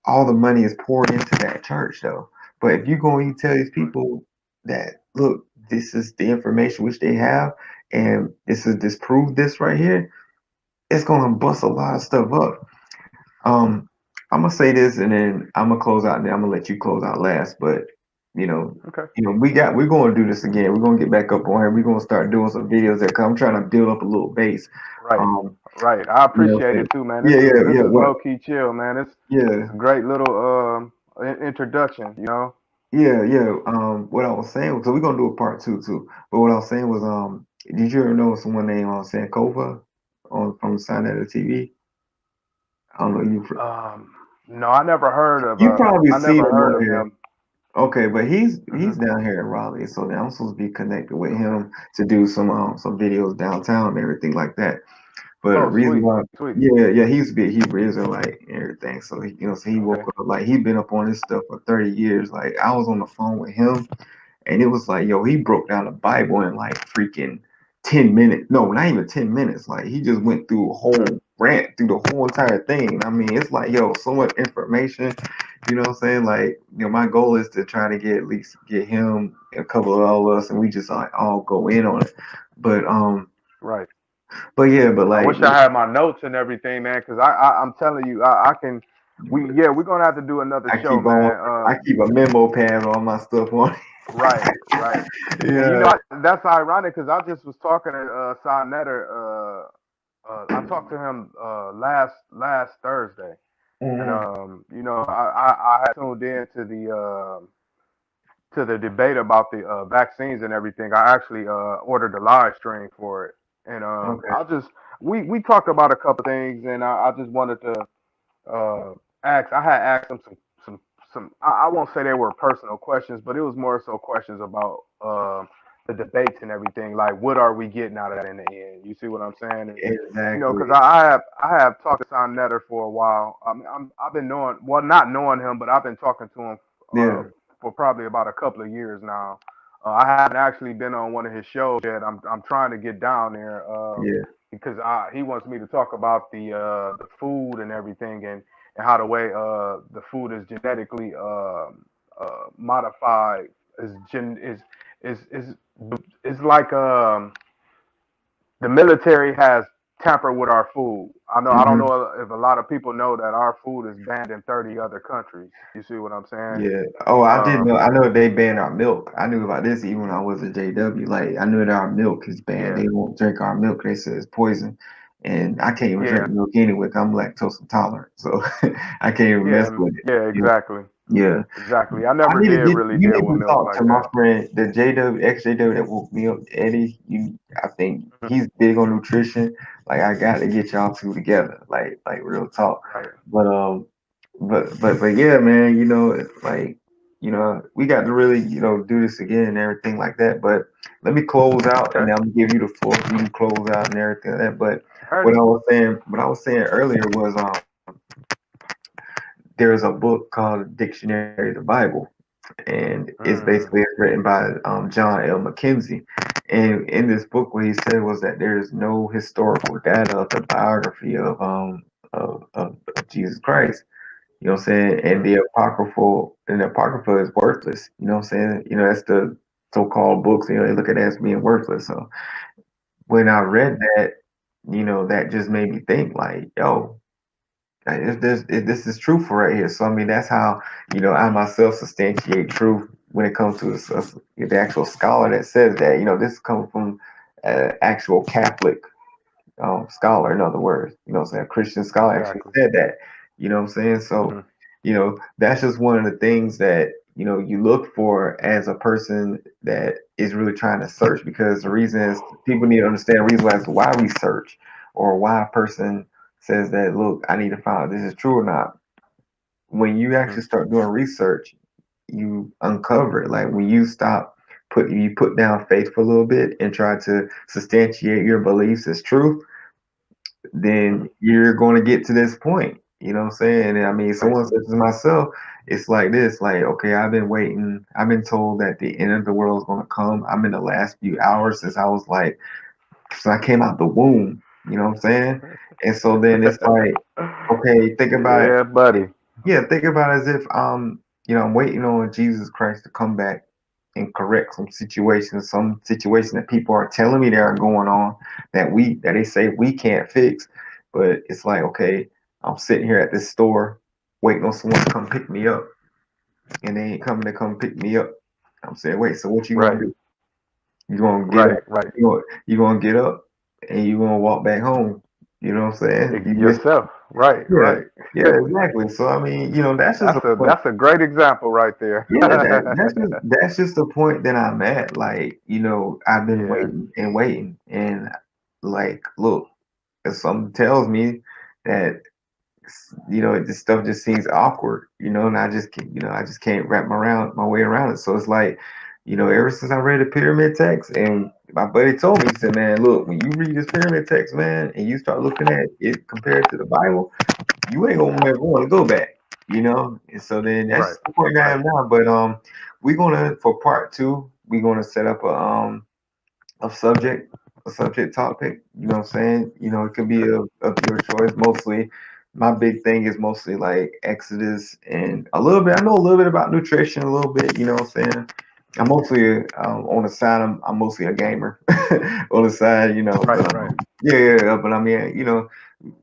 S2: all the money is poured into that church though. But if you go and you tell these
S1: Right.
S2: people that look, this is the information which they have, and this is disprove this right here, it's gonna bust a lot of stuff up. Um, I'm gonna say this, and then I'm gonna close out, and then I'm gonna let you close out last. But you know,
S1: Okay.
S2: we're gonna do this again. We're gonna get back up on here. We're gonna start doing some videos that. Cause I'm trying to build up a little base.
S1: Right.
S2: Um,
S1: Right. I
S2: what
S1: appreciate
S2: I'm
S1: it too, man.
S2: saying? Yeah,
S1: This
S2: yeah.
S1: is
S2: What?
S1: low key chill, man.
S2: Yeah.
S1: It's a great little introduction.
S2: Yeah, yeah. What I was saying, so we're gonna do a part two too. But what I was saying was, did you ever know someone named Sankova on from the sign of the TV? I don't know
S1: Um, no, I never heard of
S2: you probably
S1: I
S2: seen
S1: never
S2: him
S1: heard
S2: on
S1: of
S2: here.
S1: him.
S2: Okay, but he's
S1: Hmm.
S2: down here in Raleigh, so now I'm supposed to be connected with him to do some videos downtown and everything like that. But the
S1: Oh,
S2: reason
S1: sweet,
S2: why,
S1: sweet.
S2: yeah, yeah, he's a bit Hebrew Israelite and everything. So so he woke
S1: Okay.
S2: up like he's been up on this stuff for 30 years. Like I was on the phone with him. And it was like, yo, he broke down the Bible in like freaking 10 minutes. No, not even 10 minutes. Like he just went through a whole
S1: Hmm.
S2: rant through the whole entire thing. I mean, it's like, yo, so much information. You know what I'm saying? Like, my goal is to try to get at least get him, a couple of all of us, and we just like all go in on it. But
S1: Right.
S2: but yeah, but
S1: I
S2: like
S1: wish I had my notes and everything, man, because I'm telling you, I can. We're gonna have to do another
S2: I
S1: show,
S2: keep all
S1: man.
S2: I keep a memo pad on my stuff on.
S1: Right, right. And
S2: Yeah.
S1: that's ironic because I just was talking to Cy Netter. I talked to him last Thursday, and
S2: Mhm.
S1: I had tuned in to the debate about the vaccines and everything. I actually ordered a live stream for it, And
S2: Okay.
S1: I just we talked about a couple things, and I just wanted to ask. I had asked them some. I won't say they were personal questions, but it was more so questions about the debates and everything. Like, what are we getting out of that in the end? You see what I'm saying? And because
S2: Exactly.
S1: I have talked to Son Netter for a while. I mean, I've been knowing, well, not knowing him, but I've been talking to him uh,
S2: Yeah.
S1: for probably about a couple of years now. I haven't actually been on one of his shows yet. I'm trying to get down there
S2: Yeah.
S1: because he wants me to talk about the food and everything, and how the way the food is genetically modified is gen is is like the military has tampered with our food. I don't
S2: Hmm.
S1: know if a lot of people know that our food is banned in 30 other countries. You see what I'm saying?
S2: Yeah. Oh, I did
S1: Um,
S2: know. I know they banned our milk. I knew about this even when I was a JW. Like I knew that our milk is banned.
S1: yeah,
S2: They won't drink our milk. They say it's poison, and I can't even
S1: yeah,
S2: drink milk anyway. 'Cause I'm lactose intolerant, so I can't even
S1: yeah,
S2: mess with it.
S1: yeah,
S2: Yeah.
S1: exactly,
S2: Yeah.
S1: exactly. I
S2: I
S1: never
S2: need to
S1: did
S2: get
S1: really
S2: you
S1: deal
S2: need
S1: with
S2: to
S1: milk
S2: talk
S1: like
S2: to my
S1: that.
S2: friend, the JW ex JW that woke me up, Eddie. I think
S1: Mhm.
S2: he's big on nutrition. Like I got to get y'all two together, like real talk.
S1: Right.
S2: But but yeah, man. It's like we got to really do this again and everything like that. But let me close out, and
S1: Okay.
S2: then I'm gonna give you the floor for you to close out and everything like that. But
S1: Alrighty.
S2: what I was saying earlier was there's a book called Dictionary of the Bible, and it's
S1: Mm,
S2: basically written by John L. McKenzie. And in this book, what he said was that there is no historical data of the biography of Jesus Christ. You know what I'm saying? And
S1: mm,
S2: the apocrypha is worthless. You know what I'm saying? That's the so-called books. They look at it as being worthless. So when I
S1: mm,
S2: read that, that just made me think like, yo, if this is truthful right here. So I mean, that's how I myself substantiate truth when it comes to the actual scholar that says that. This comes from actual Catholic scholar. In other words, what I'm saying, a Christian scholar actually
S1: exactly.
S2: said that. You know what I'm saying? So
S1: Hmm.
S2: that's just one of the things that you look for as a person that is really trying to search, because the reason is people need to understand the reason as to why we search, or why a person says that, look, I need to find out if this is true or not. When you
S1: Hmm.
S2: actually start doing research, you uncover it. Like when you put down faith for a little bit and try to substantiate your beliefs as truth,
S1: Hmm.
S2: then you're going to get to this point. You know what I'm saying? And I mean,
S1: Right.
S2: someone such as myself, it's like this, like, okay, I've been waiting. I've been told that the end of the world is going to come. I'm in the last few hours since I came out the womb. You know what I'm saying? And so then it's like, okay, think about it.
S1: Yeah, buddy.
S2: Yeah, think about it as if I'm waiting on Jesus Christ to come back and correct some situation that people are telling me that are going on that they say we can't fix. But it's like, okay, I'm sitting here at this store waiting on someone to come pick me up, and they ain't coming to come pick me up. I'm saying, wait, so what you gonna
S1: Right.
S2: do? You gonna get
S1: Right.
S2: up?
S1: Right.
S2: You gonna get up and you gonna walk back home? You know what I'm saying? You miss,
S1: Yourself. Right.
S2: yeah,
S1: Right.
S2: yeah, exactly. So I mean, that's just a point.
S1: That's a great example right there.
S2: Yeah, that's just the point that I'm at. Like, I've been
S1: Yeah.
S2: waiting and waiting, and like, look, if something tells me that this stuff just seems awkward, and I just can't wrap my way around it. So it's like, ever since I read the pyramid text, and my buddy told me, he said, man, look, when you read this pyramid text, man, and you start looking at it compared to the Bible, you ain't gonna ever want to go back. And so then that's
S1: Right.
S2: the point I
S1: Right.
S2: am now. But we're gonna for part two, we're gonna set up a subject, a subject topic. You know what I'm saying? It could be
S1: Okay.
S2: of your choice. Mostly, my big thing is mostly like Exodus and a little bit. I know a little bit about nutrition, a little bit. You know what I'm saying? I'm mostly on the side. I'm mostly a gamer on the side.
S1: Right.
S2: But
S1: Right.
S2: yeah, yeah, yeah. But I mean,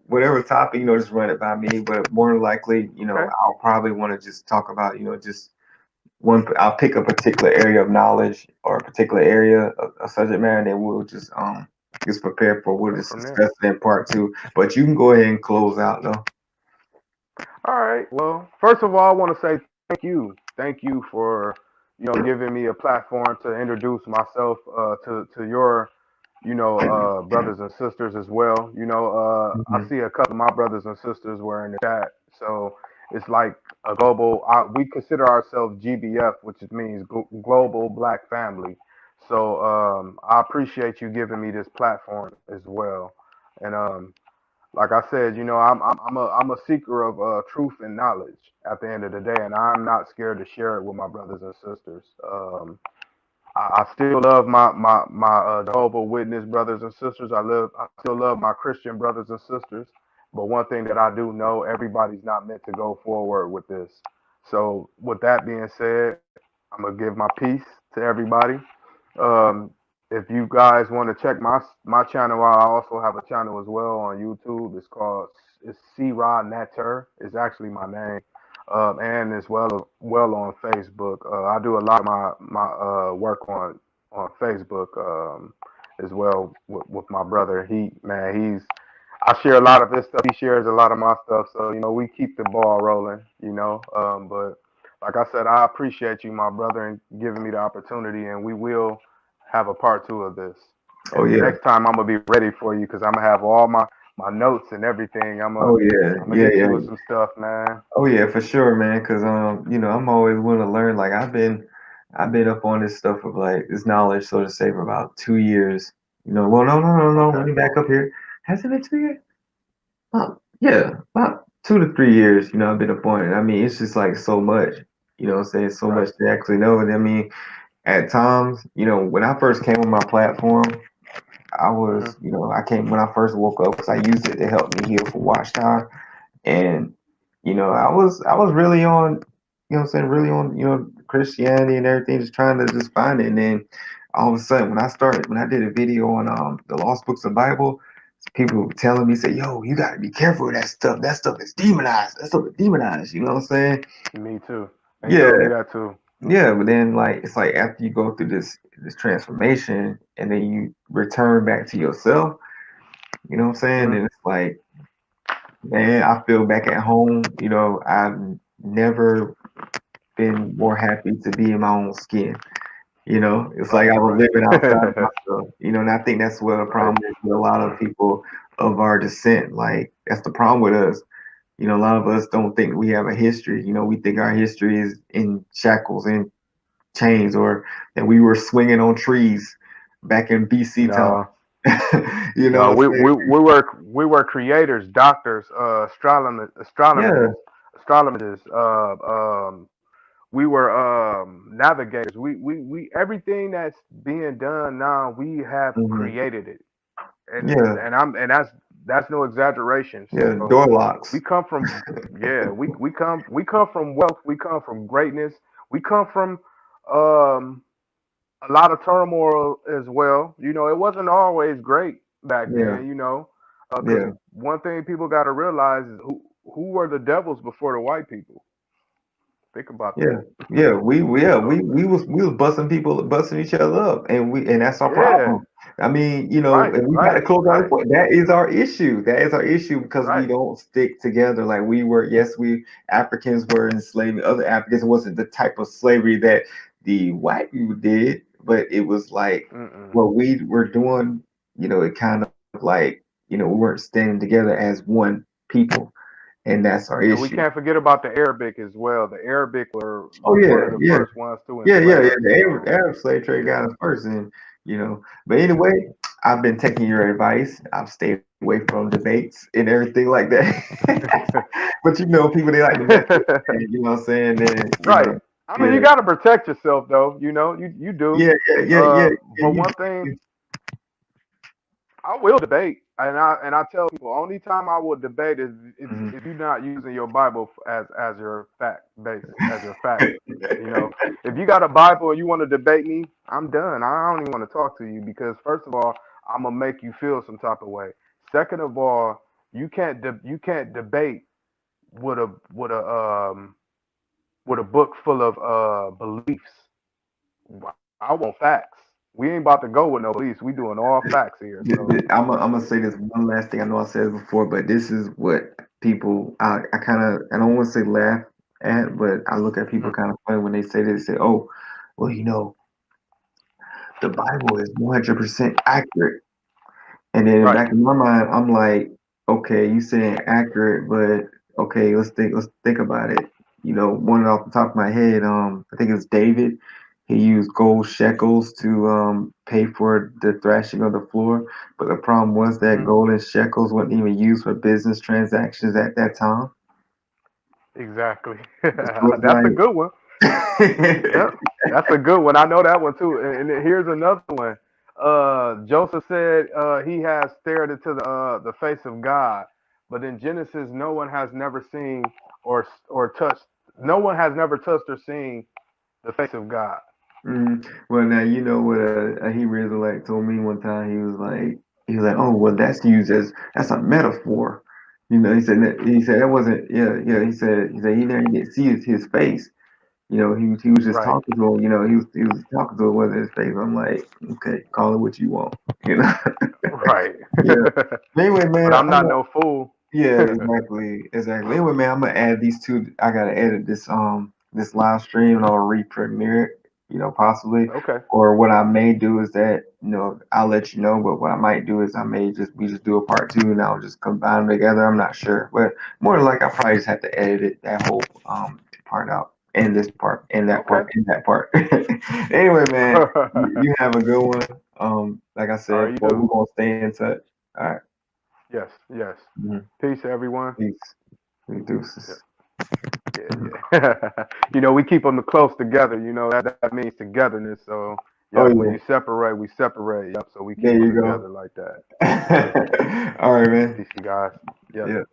S2: whatever topic, just run it by me. But more than likely,
S1: Okay.
S2: I'll probably want to just talk about, just one. I'll pick a particular area of knowledge or a particular area of subject matter, and then we'll just prepare for. We'll
S1: Go
S2: just
S1: from
S2: discuss
S1: there.
S2: it in part two. But you can go ahead and close out though.
S1: All right. Well, first of all, I want to say thank you. Thank you for giving me a platform to introduce myself to your brothers and sisters as well. I
S2: Hmm.
S1: see a couple of my brothers and sisters were in the chat. So it's like a global, we consider ourselves GBF, which means Global Black Family. So I appreciate you giving me this platform as well. And like I said, I'm a seeker of truth and knowledge at the end of the day, and I'm not scared to share it with my brothers and sisters. I still love my Jehovah Witness brothers and sisters. I still love my Christian brothers and sisters. But one thing that I do know, everybody's not meant to go forward with this. So with that being said, I'm gonna give my piece to everybody. If you guys want to check my channel out, I also have a channel as well on YouTube. It's Cra NTR. It's actually my name, and as well on Facebook. I do a lot of my work on Facebook as well with my brother. I share a lot of his stuff. He shares a lot of my stuff. So we keep the ball rolling. But like I said, I appreciate you, my brother, and giving me the opportunity, and we will have a part two of this.
S2: Oh
S1: And
S2: yeah.
S1: next time I'm gonna be ready for you because I'm gonna have all my notes and everything. I'm gonna
S2: Oh yeah.
S1: I'm gonna
S2: Yeah.
S1: hit you
S2: Yeah.
S1: with some stuff, man.
S2: Oh yeah, for sure, man. Cause I'm always willing to learn. Like I've been up on this stuff of like this knowledge, so to say, for about 2 years. Well, no, no, no, no. Let
S1: Okay.
S2: me back up here. Has it been 2 years? Yeah, about 2 to 3 years. I've been up on it. I mean, it's just like so much. What I'm saying, so
S1: Right.
S2: much to actually know. And I mean, at times, when I first came on my platform,
S1: Mhm.
S2: I came when I first woke up because I used it to help me heal from Watchtower. And I was really on, what I'm saying, really on, Christianity and everything, just trying to just find it. And then all of a sudden, when I did a video on the lost books of the Bible, people were telling me, say, yo, you gotta be careful with that stuff. That stuff is demonized. That stuff is demonized. You know what I'm saying?
S1: Me too. They told me
S2: Yeah,
S1: that too.
S2: yeah. But then like it's like after you go through this transformation and then you return back to yourself, you know what I'm saying?
S1: Mhm.
S2: And it's like, man, I feel back at home. I've never been more happy to be in my own skin. It's like
S1: Right.
S2: I was
S1: Right.
S2: living outside of myself. And I think that's what the
S1: Right.
S2: problem is with a lot of people of our descent. Like that's the problem with us. A lot of us don't think we have a history. We think our history is in shackles and chains, or that we were swinging on trees back in BC time.
S1: No.
S2: You know
S1: No.
S2: what I'm saying?
S1: We were creators, doctors,
S2: Yeah.
S1: astrologers. We were navigators. We everything that's being done now. We have
S2: Hmm.
S1: created it,
S2: Yeah.
S1: and that's no exaggeration.
S2: Yeah.
S1: So
S2: Door
S1: we
S2: locks.
S1: come from yeah we come from wealth. We come from greatness. We come from um a lot of turmoil as well. It wasn't always great back
S2: Yeah.
S1: then. Because
S2: Yeah.
S1: one thing people got to realize is who were the devils before the white people. Think about
S2: Yeah,
S1: that.
S2: yeah,
S1: So
S2: we was busting each other up, and that's our
S1: yeah,
S2: problem. I mean,
S1: right,
S2: and we got to
S1: right,
S2: close out the
S1: right,
S2: point. That is our issue. That is our issue because we
S1: right.
S2: don't stick together like we were. Yes, we Africans were enslaving other Africans. It wasn't the type of slavery that the white people did, but it was like
S1: Mm-mm.
S2: what we were doing. It kind of like we weren't standing together as one people, and that's our
S1: And we
S2: issue.
S1: can't forget about the Arabic as well. The Arabic were
S2: Oh
S1: one
S2: yeah,
S1: of the
S2: yeah.
S1: first ones to
S2: Yeah.
S1: enslave us.
S2: The Arab,
S1: So
S2: Arab slave trade
S1: yeah.
S2: got us first, and But anyway, I've been taking your advice. I've stayed away from debates and everything like that. But people they like to mess with, and, you know what I'm saying? Then
S1: Right. I mean,
S2: yeah,
S1: you got to protect yourself, though. You do.
S2: yeah, yeah, yeah, yeah, yeah.
S1: But one thing, I will debate, and I tell people only time I will debate is
S2: Mhm.
S1: if you're not using your Bible as your fact base, as your fact. You know, if you got a Bible and you want to debate me, I'm done. I don't even want to talk to you because first of all, I'm gonna make you feel some type of way. Second of all, you can't debate with a book full of beliefs. I want facts. We ain't about to go with no beliefs. We doing all facts here. So
S2: I'm gonna say this one last thing. I know I said it before, but this is what people I kind of I don't want to say laugh at, but I look at people
S1: mhm.
S2: kind of funny when they say this. They say, "Oh, well, the Bible is 100% accurate." And then in the
S1: Right.
S2: back of my mind, I'm like, okay, you saying accurate, but okay, let's think about it. One off the top of my head, I think it's David. He used gold shekels to pay for the thrashing of the floor, but the problem was that
S1: Hmm.
S2: gold and shekels wasn't even used for business transactions at that time.
S1: Exactly.
S2: So it's
S1: That's a good one. Yep. That's a good one. I know that one too. And here's another one. Joseph said he has stared into the face of God, but in Genesis, no one has never seen or touched. No one has never touched or seen the face of God.
S2: Well, now you know what a Hebrew Israelite told me one time. He was like, oh, well, that's a metaphor. He said that wasn't, yeah, yeah. He said he never get see his face. He was just
S1: Right.
S2: talking to him. He was talking to him, wasn't his face. I'm like, okay, call it what you want. You know,
S1: Right.
S2: yeah. Anyway,
S1: But
S2: man,
S1: I'm not no fool.
S2: yeah, exactly, exactly. Anyway, man, I'm gonna add these two. I gotta edit this live stream and I'll re-premiere it, possibly.
S1: Okay.
S2: Or what I may do is that, I'll let you know. But what I might do is we just do a part two and I'll just combine them together. I'm not sure, but more than like I probably just have to edit that whole part out, and this part, and that
S1: Okay.
S2: part, and that part. Anyway, man, you have a good one. Like I
S1: All
S2: said,
S1: right, you
S2: boy, we're
S1: too.
S2: gonna stay in touch. All right.
S1: Yes. Yes.
S2: Mhm.
S1: Peace, everyone.
S2: Peace.
S1: Yeah.
S2: Deuces.
S1: Yeah. We keep them close together. That means togetherness. So,
S2: Oh
S1: yep. When
S2: yeah,
S1: you separate, we separate. Yep. So we keep
S2: there
S1: them
S2: you go.
S1: together like that. Yep.
S2: All right, man.
S1: Peace, you guys. Yep.
S2: Yeah.